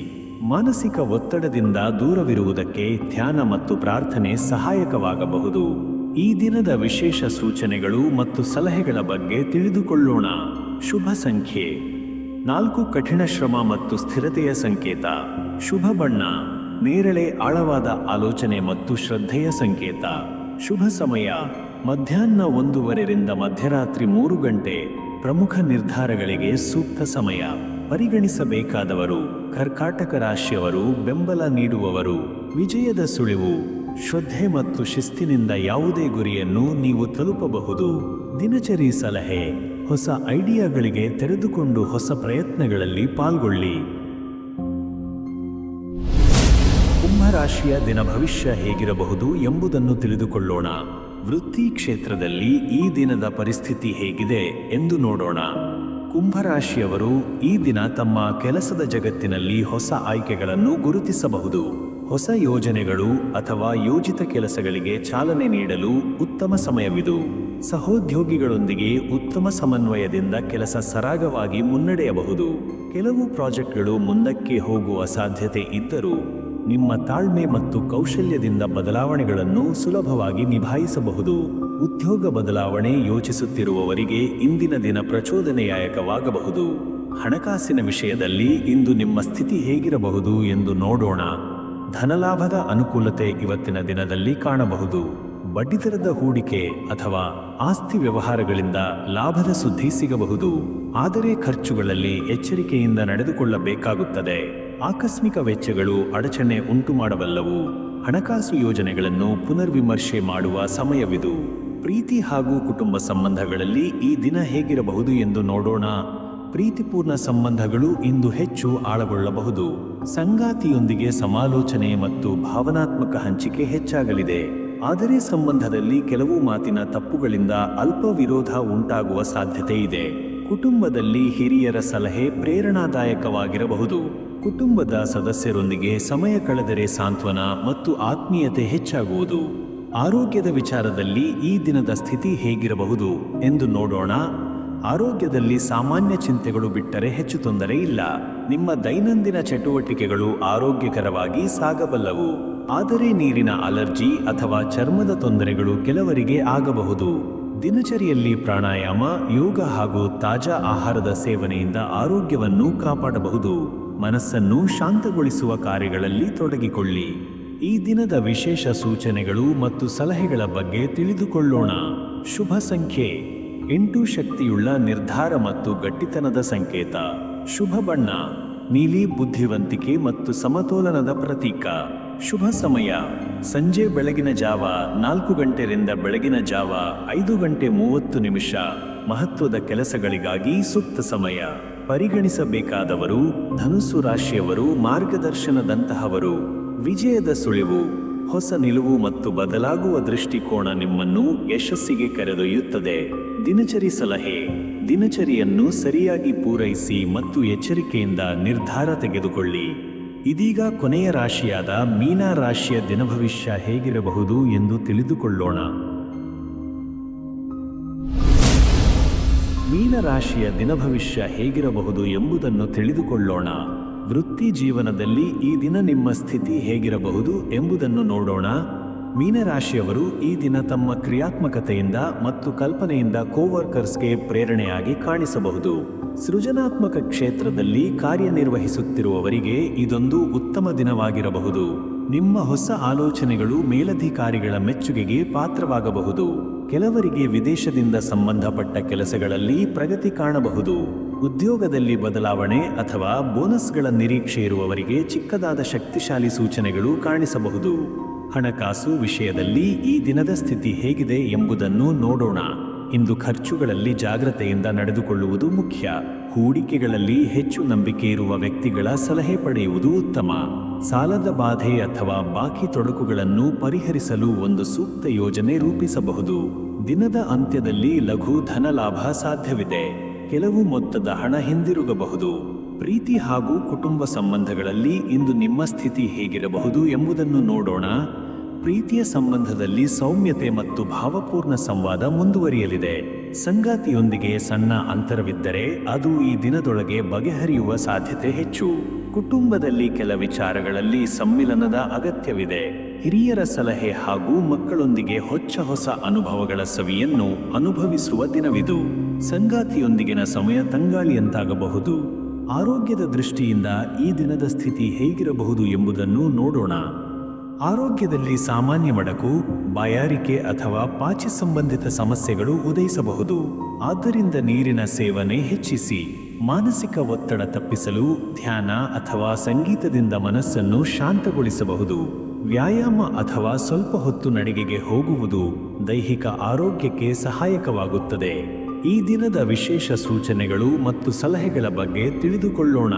ಮಾನಸಿಕ ಒತ್ತಡದಿಂದ ದೂರವಿರುವುದಕ್ಕೆ ಧ್ಯಾನ ಮತ್ತು ಪ್ರಾರ್ಥನೆ ಸಹಾಯಕವಾಗಬಹುದು. ಈ ದಿನದ ವಿಶೇಷ ಸೂಚನೆಗಳು ಮತ್ತು ಸಲಹೆಗಳ ಬಗ್ಗೆ ತಿಳಿದುಕೊಳ್ಳೋಣ. ಶುಭ ಸಂಖ್ಯೆ 4, ಕಠಿಣ ಶ್ರಮ ಮತ್ತು ಸ್ಥಿರತೆಯ ಸಂಕೇತ. ಶುಭ ಬಣ್ಣ ನೇರಳೆ, ಆಳವಾದ ಆಲೋಚನೆ ಮತ್ತು ಶ್ರದ್ಧೆಯ ಸಂಕೇತ. ಶುಭ ಸಮಯ ಮಧ್ಯಾಹ್ನ 1:30 ರಿಂದ ಮಧ್ಯರಾತ್ರಿ 3 ಗಂಟೆ. ಪ್ರಮುಖ ನಿರ್ಧಾರಗಳಿಗೆ ಸೂಕ್ತ ಸಮಯ. ಪರಿಗಣಿಸಬೇಕಾದವರು: ಕರ್ಕಾಟಕ ರಾಶಿಯವರು, ಬೆಂಬಲ ನೀಡುವವರು. ವಿಜಯದ ಸುಳಿವು: ಶ್ರದ್ಧೆ ಮತ್ತು ಶಿಸ್ತಿನಿಂದ ಯಾವುದೇ ಗುರಿಯನ್ನು ನೀವು ತಲುಪಬಹುದು. ದಿನಚರಿ ಸಲಹೆ: ಹೊಸ ಐಡಿಯಾಗಳಿಗೆ ತೆರೆದುಕೊಂಡು ಹೊಸ ಪ್ರಯತ್ನಗಳಲ್ಲಿ ಪಾಲ್ಗೊಳ್ಳಿ. ಕುಂಭರಾಶಿಯ ದಿನ ಭವಿಷ್ಯ ಹೇಗಿರಬಹುದು ಎಂಬುದನ್ನು ತಿಳಿದುಕೊಳ್ಳೋಣ. ವೃತ್ತಿ ಕ್ಷೇತ್ರದಲ್ಲಿ ಈ ದಿನದ ಪರಿಸ್ಥಿತಿ ಹೇಗಿದೆ ಎಂದು ನೋಡೋಣ. ಕುಂಭರಾಶಿಯವರು ಈ ದಿನ ತಮ್ಮ ಕೆಲಸದ ಜಗತ್ತಿನಲ್ಲಿ ಹೊಸ ಆಯ್ಕೆಗಳನ್ನು ಗುರುತಿಸಬಹುದು. ಹೊಸ ಯೋಜನೆಗಳು ಅಥವಾ ಯೋಜಿತ ಕೆಲಸಗಳಿಗೆ ಚಾಲನೆ ನೀಡಲು ಉತ್ತಮ ಸಮಯವಿದು. ಸಹೋದ್ಯೋಗಿಗಳೊಂದಿಗೆ ಉತ್ತಮ ಸಮನ್ವಯದಿಂದ ಕೆಲಸ ಸರಾಗವಾಗಿ ಮುನ್ನಡೆಯಬಹುದು. ಕೆಲವು ಪ್ರಾಜೆಕ್ಟ್ಗಳು ಮುಂದಕ್ಕೆ ಹೋಗುವ ಸಾಧ್ಯತೆ ಇದ್ದರೂ ನಿಮ್ಮ ತಾಳ್ಮೆ ಮತ್ತು ಕೌಶಲ್ಯದಿಂದ ಬದಲಾವಣೆಗಳನ್ನು ಸುಲಭವಾಗಿ ನಿಭಾಯಿಸಬಹುದು. ಉದ್ಯೋಗ ಬದಲಾವಣೆ ಯೋಚಿಸುತ್ತಿರುವವರಿಗೆ ಇಂದಿನ ದಿನ ಪ್ರಚೋದನೆಯಾಯಕವಾಗಬಹುದು. ಹಣಕಾಸಿನ ವಿಷಯದಲ್ಲಿ ಇಂದು ನಿಮ್ಮ ಸ್ಥಿತಿ ಹೇಗಿರಬಹುದು ಎಂದು ನೋಡೋಣ. ಧನಲಾಭದ ಅನುಕೂಲತೆ ಇವತ್ತಿನ ದಿನದಲ್ಲಿ ಕಾಣಬಹುದು. ಬಡ್ಡಿದರದ ಹೂಡಿಕೆ ಅಥವಾ ಆಸ್ತಿ ವ್ಯವಹಾರಗಳಿಂದ ಲಾಭದ ಸುದ್ದಿ ಸಿಗಬಹುದು. ಆದರೆ ಖರ್ಚುಗಳಲ್ಲಿ ಎಚ್ಚರಿಕೆಯಿಂದ ನಡೆದುಕೊಳ್ಳಬೇಕಾಗುತ್ತದೆ. ಆಕಸ್ಮಿಕ ವೆಚ್ಚಗಳು ಅಡಚಣೆ ಉಂಟು ಮಾಡಬಲ್ಲವು. ಹಣಕಾಸು ಯೋಜನೆಗಳನ್ನು ಪುನರ್ವಿಮರ್ಶೆ ಮಾಡುವ ಸಮಯವಿದು. ಪ್ರೀತಿ ಹಾಗೂ ಕುಟುಂಬ ಸಂಬಂಧಗಳಲ್ಲಿ ಈ ದಿನ ಹೇಗಿರಬಹುದು ಎಂದು ನೋಡೋಣ. ಪ್ರೀತಿಪೂರ್ಣ ಸಂಬಂಧಗಳು ಇಂದು ಹೆಚ್ಚು ಆಳಗೊಳ್ಳಬಹುದು. ಸಂಗಾತಿಯೊಂದಿಗೆ ಸಮಾಲೋಚನೆ ಮತ್ತು ಭಾವನಾತ್ಮಕ ಹಂಚಿಕೆ ಹೆಚ್ಚಾಗಲಿದೆ. ಆದರೆ ಸಂಬಂಧದಲ್ಲಿ ಕೆಲವು ಮಾತಿನ ತಪ್ಪುಗಳಿಂದ ಅಲ್ಪ ವಿರೋಧ ಉಂಟಾಗುವ ಸಾಧ್ಯತೆ ಇದೆ. ಕುಟುಂಬದಲ್ಲಿ ಹಿರಿಯರ ಸಲಹೆ ಪ್ರೇರಣಾದಾಯಕವಾಗಿರಬಹುದು. ಕುಟುಂಬದ ಸದಸ್ಯರೊಂದಿಗೆ ಸಮಯ ಕಳೆದರೆ ಸಾಂತ್ವನ ಮತ್ತು ಆತ್ಮೀಯತೆ ಹೆಚ್ಚಾಗುವುದು. ಆರೋಗ್ಯದ ವಿಚಾರದಲ್ಲಿ ಈ ದಿನದ ಸ್ಥಿತಿ ಹೇಗಿರಬಹುದು ಎಂದು ನೋಡೋಣ. ಆರೋಗ್ಯದಲ್ಲಿ ಸಾಮಾನ್ಯ ಚಿಂತೆಗಳು ಬಿಟ್ಟರೆ ಹೆಚ್ಚು ತೊಂದರೆ ಇಲ್ಲ. ನಿಮ್ಮ ದೈನಂದಿನ ಚಟುವಟಿಕೆಗಳು ಆರೋಗ್ಯಕರವಾಗಿ ಸಾಗಬಲ್ಲವು. ಆದರೆ ನೀರಿನ ಅಲರ್ಜಿ ಅಥವಾ ಚರ್ಮದ ತೊಂದರೆಗಳು ಕೆಲವರಿಗೆ ಆಗಬಹುದು. ದಿನಚರಿಯಲ್ಲಿ ಪ್ರಾಣಾಯಾಮ, ಯೋಗ ಹಾಗೂ ತಾಜಾ ಆಹಾರದ ಸೇವನೆಯಿಂದ ಆರೋಗ್ಯವನ್ನು ಕಾಪಾಡಬಹುದು. ಮನಸ್ಸನ್ನು ಶಾಂತಗೊಳಿಸುವ ಕಾರ್ಯಗಳಲ್ಲಿ ತೊಡಗಿಕೊಳ್ಳಿ. ಈ ದಿನದ ವಿಶೇಷ ಸೂಚನೆಗಳು ಮತ್ತು ಸಲಹೆಗಳ ಬಗ್ಗೆ ತಿಳಿದುಕೊಳ್ಳೋಣ. ಶುಭ ಸಂಖ್ಯೆ 8 ಶಕ್ತಿಯುಳ್ಳ ನಿರ್ಧಾರ ಮತ್ತು ಗಟ್ಟಿತನದ ಸಂಕೇತ. ಶುಭ ಬಣ್ಣ ನೀಲಿ, ಬುದ್ಧಿವಂತಿಕೆ ಮತ್ತು ಸಮತೋಲನದ ಪ್ರತೀಕ. ಶುಭ ಸಮಯ ಸಂಜೆ ಬೆಳಗಿನ ಜಾವ 4 ಗಂಟೆಯಿಂದ ಬೆಳಗಿನ ಜಾವ 5:30. ಮಹತ್ವದ ಕೆಲಸಗಳಿಗಾಗಿ ಸೂಕ್ತ ಸಮಯ. ಪರಿಗಣಿಸಬೇಕಾದವರು ಧನುಸ್ಸು ರಾಶಿಯವರು, ಮಾರ್ಗದರ್ಶನದಂತಹವರು. ವಿಜಯದ ಸುಳಿವು ಹೊಸ ನಿಲುವು ಮತ್ತು ಬದಲಾಗುವ ದೃಷ್ಟಿಕೋನ ನಿಮ್ಮನ್ನು ಯಶಸ್ಸಿಗೆ ಕರೆದೊಯ್ಯುತ್ತದೆ. ದಿನಚರಿ ಸಲಹೆ ದಿನಚರಿಯನ್ನು ಸರಿಯಾಗಿ ಪೂರೈಸಿ ಮತ್ತು ಎಚ್ಚರಿಕೆಯಿಂದ ನಿರ್ಧಾರ ತೆಗೆದುಕೊಳ್ಳಿ. ಇದೀಗ ಕೊನೆಯ ರಾಶಿಯಾದ ಮೀನ ರಾಶಿಯ ದಿನಭವಿಷ್ಯ ಹೇಗಿರಬಹುದು ಎಂದು ತಿಳಿದುಕೊಳ್ಳೋಣ. ಮೀನ ರಾಶಿಯ ದಿನಭವಿಷ್ಯ ಹೇಗಿರಬಹುದು ಎಂಬುದನ್ನು ತಿಳಿದುಕೊಳ್ಳೋಣ. ವೃತ್ತಿ ಜೀವನದಲ್ಲಿ ಈ ದಿನ ನಿಮ್ಮ ಸ್ಥಿತಿ ಹೇಗಿರಬಹುದು ಎಂಬುದನ್ನು ನೋಡೋಣ. ಮೀನರಾಶಿಯವರು ಈ ದಿನ ತಮ್ಮ ಕ್ರಿಯಾತ್ಮಕತೆಯಿಂದ ಮತ್ತು ಕಲ್ಪನೆಯಿಂದ ಕೋವರ್ಕರ್ಸ್ಗೆ ಪ್ರೇರಣೆಯಾಗಿ ಕಾಣಿಸಬಹುದು. ಸೃಜನಾತ್ಮಕ ಕ್ಷೇತ್ರದಲ್ಲಿ ಕಾರ್ಯನಿರ್ವಹಿಸುತ್ತಿರುವವರಿಗೆ ಇದೊಂದು ಉತ್ತಮ ದಿನವಾಗಿರಬಹುದು. ನಿಮ್ಮ ಹೊಸ ಆಲೋಚನೆಗಳು ಮೇಲಧಿಕಾರಿಗಳ ಮೆಚ್ಚುಗೆಗೆ ಪಾತ್ರವಾಗಬಹುದು. ಕೆಲವರಿಗೆ ವಿದೇಶದಿಂದ ಸಂಬಂಧಪಟ್ಟ ಕೆಲಸಗಳಲ್ಲಿ ಪ್ರಗತಿ ಕಾಣಬಹುದು. ಉದ್ಯೋಗದಲ್ಲಿ ಬದಲಾವಣೆ ಅಥವಾ ಬೋನಸ್ಗಳ ನಿರೀಕ್ಷೆ ಇರುವವರಿಗೆ ಚಿಕ್ಕದಾದ ಶಕ್ತಿಶಾಲಿ ಸೂಚನೆಗಳು ಕಾಣಿಸಬಹುದು. ಹಣಕಾಸು ವಿಷಯದಲ್ಲಿ ಈ ದಿನದ ಸ್ಥಿತಿ ಹೇಗಿದೆ ಎಂಬುದನ್ನು ನೋಡೋಣ. ಇಂದು ಖರ್ಚುಗಳಲ್ಲಿ ಜಾಗ್ರತೆಯಿಂದ ನಡೆದುಕೊಳ್ಳುವುದು ಮುಖ್ಯ. ಹೂಡಿಕೆಗಳಲ್ಲಿ ಹೆಚ್ಚು ನಂಬಿಕೆ ಇರುವ ವ್ಯಕ್ತಿಗಳ ಸಲಹೆ ಪಡೆಯುವುದು ಉತ್ತಮ. ಸಾಲದ ಬಾಧೆ ಅಥವಾ ಬಾಕಿ ತೊಡಕುಗಳನ್ನು ಪರಿಹರಿಸಲು ಒಂದು ಸೂಕ್ತ ಯೋಜನೆ ರೂಪಿಸಬಹುದು. ದಿನದ ಅಂತ್ಯದಲ್ಲಿ ಲಘು ಧನ ಲಾಭ ಸಾಧ್ಯವಿದೆ. ಕೆಲವು ಮೊತ್ತದ ಹಣ ಹಿಂದಿರುಗಬಹುದು. ಪ್ರೀತಿ ಹಾಗೂ ಕುಟುಂಬ ಸಂಬಂಧಗಳಲ್ಲಿ ಇಂದು ನಿಮ್ಮ ಸ್ಥಿತಿ ಹೇಗಿರಬಹುದು ಎಂಬುದನ್ನು ನೋಡೋಣ. ಪ್ರೀತಿಯ ಸಂಬಂಧದಲ್ಲಿ ಸೌಮ್ಯತೆ ಮತ್ತು ಭಾವಪೂರ್ಣ ಸಂವಾದ ಮುಂದುವರಿಯಲಿದೆ. ಸಂಗಾತಿಯೊಂದಿಗೆ ಸಣ್ಣ ಅಂತರವಿದ್ದರೆ ಅದು ಈ ದಿನದೊಳಗೆ ಬಗೆಹರಿಯುವ ಸಾಧ್ಯತೆ ಹೆಚ್ಚು. ಕುಟುಂಬದಲ್ಲಿ ಕೆಲ ವಿಚಾರಗಳಲ್ಲಿ ಸಮ್ಮಿಲನದ ಅಗತ್ಯವಿದೆ. ಹಿರಿಯರ ಸಲಹೆ ಹಾಗೂ ಮಕ್ಕಳೊಂದಿಗೆ ಹೊಸ ಅನುಭವಗಳ ಸವಿಯನ್ನು ಅನುಭವಿಸುವ ದಿನವಿದು. ಸಂಗಾತಿಯೊಂದಿಗಿನ ಸಮಯ ತಂಗಾಳಿಯಂತಾಗಬಹುದು. ಆರೋಗ್ಯದ ದೃಷ್ಟಿಯಿಂದ ಈ ದಿನದ ಸ್ಥಿತಿ ಹೇಗಿರಬಹುದು ಎಂಬುದನ್ನು ನೋಡೋಣ. ಆರೋಗ್ಯದಲ್ಲಿ ಸಾಮಾನ್ಯ ಮಡಕು, ಬಾಯಾರಿಕೆ ಅಥವಾ ಪಾಚಿ ಸಂಬಂಧಿತ ಸಮಸ್ಯೆಗಳು ಉದಯಿಸಬಹುದು. ಆದ್ದರಿಂದ ನೀರಿನ ಸೇವನೆ ಹೆಚ್ಚಿಸಿ. ಮಾನಸಿಕ ಒತ್ತಡ ತಪ್ಪಿಸಲು ಧ್ಯಾನ ಅಥವಾ ಸಂಗೀತದಿಂದ ಮನಸ್ಸನ್ನು ಶಾಂತಗೊಳಿಸಬಹುದು. ವ್ಯಾಯಾಮ ಅಥವಾ ಸ್ವಲ್ಪ ಹೊತ್ತು ನಡಿಗೆಗೆ ಹೋಗುವುದು ದೈಹಿಕ ಆರೋಗ್ಯಕ್ಕೆ ಸಹಾಯಕವಾಗುತ್ತದೆ. ಈ ದಿನದ ವಿಶೇಷ ಸೂಚನೆಗಳು ಮತ್ತು ಸಲಹೆಗಳ ಬಗ್ಗೆ ತಿಳಿದುಕೊಳ್ಳೋಣ.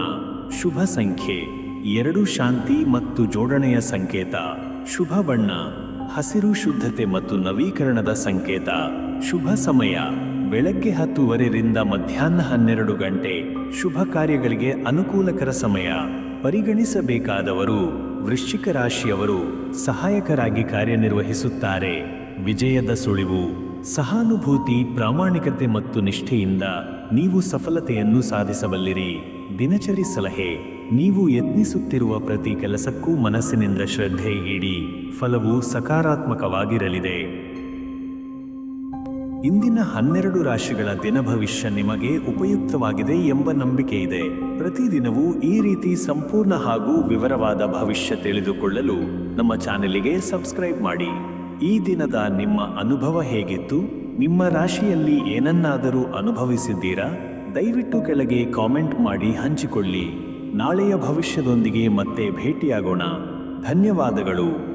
ಶುಭ ಸಂಖ್ಯೆ 2 ಶಾಂತಿ ಮತ್ತು ಜೋಡಣೆಯ ಸಂಕೇತ. ಶುಭ ಬಣ್ಣ ಹಸಿರು, ಶುದ್ಧತೆ ಮತ್ತು ನವೀಕರಣದ ಸಂಕೇತ. ಶುಭ ಸಮಯ ಬೆಳಗ್ಗೆ 10:30ರಿಂದ ಮಧ್ಯಾಹ್ನ 12 ಗಂಟೆ. ಶುಭ ಕಾರ್ಯಗಳಿಗೆ ಅನುಕೂಲಕರ ಸಮಯ. ಪರಿಗಣಿಸಬೇಕಾದವರು ವೃಶ್ಚಿಕ ರಾಶಿಯವರು ಸಹಾಯಕರಾಗಿ ಕಾರ್ಯನಿರ್ವಹಿಸುತ್ತಾರೆ. ವಿಜಯದ ಸುಳಿವು ಸಹಾನುಭೂತಿ, ಪ್ರಾಮಾಣಿಕತೆ ಮತ್ತು ನಿಷ್ಠೆಯಿಂದ ನೀವು ಸಫಲತೆಯನ್ನು ಸಾಧಿಸಬಲ್ಲಿರಿ. ದಿನಚರಿ ಸಲಹೆ ನೀವು ಯತ್ನಿಸುತ್ತಿರುವ ಪ್ರತಿ ಕೆಲಸಕ್ಕೂ ಮನಸ್ಸಿನಿಂದ ಶ್ರದ್ಧೆ ಇಡಿ, ಫಲವು ಸಕಾರಾತ್ಮಕವಾಗಿರಲಿದೆ. ಇಂದಿನ 12 ರಾಶಿಗಳ ದಿನ ಭವಿಷ್ಯ ನಿಮಗೆ ಉಪಯುಕ್ತವಾಗಿದೆ ಎಂಬ ನಂಬಿಕೆ ಇದೆ. ಪ್ರತಿದಿನವೂ ಈ ರೀತಿ ಸಂಪೂರ್ಣ ಹಾಗೂ ವಿವರವಾದ ಭವಿಷ್ಯ ತಿಳಿದುಕೊಳ್ಳಲು ನಮ್ಮ ಚಾನೆಲಿಗೆ ಸಬ್ಸ್ಕ್ರೈಬ್ ಮಾಡಿ. ಈ ದಿನದ ನಿಮ್ಮ ಅನುಭವ ಹೇಗಿತ್ತು? ನಿಮ್ಮ ರಾಶಿಯಲ್ಲಿ ಏನನ್ನಾದರೂ ಅನುಭವಿಸಿದ್ದೀರಾ? ದಯವಿಟ್ಟು ಕೆಳಗೆ ಕಾಮೆಂಟ್ ಮಾಡಿ ಹಂಚಿಕೊಳ್ಳಿ. ನಾಳೆಯ ಭವಿಷ್ಯದೊಂದಿಗೆ ಮತ್ತೆ ಭೇಟಿಯಾಗೋಣ. ಧನ್ಯವಾದಗಳು.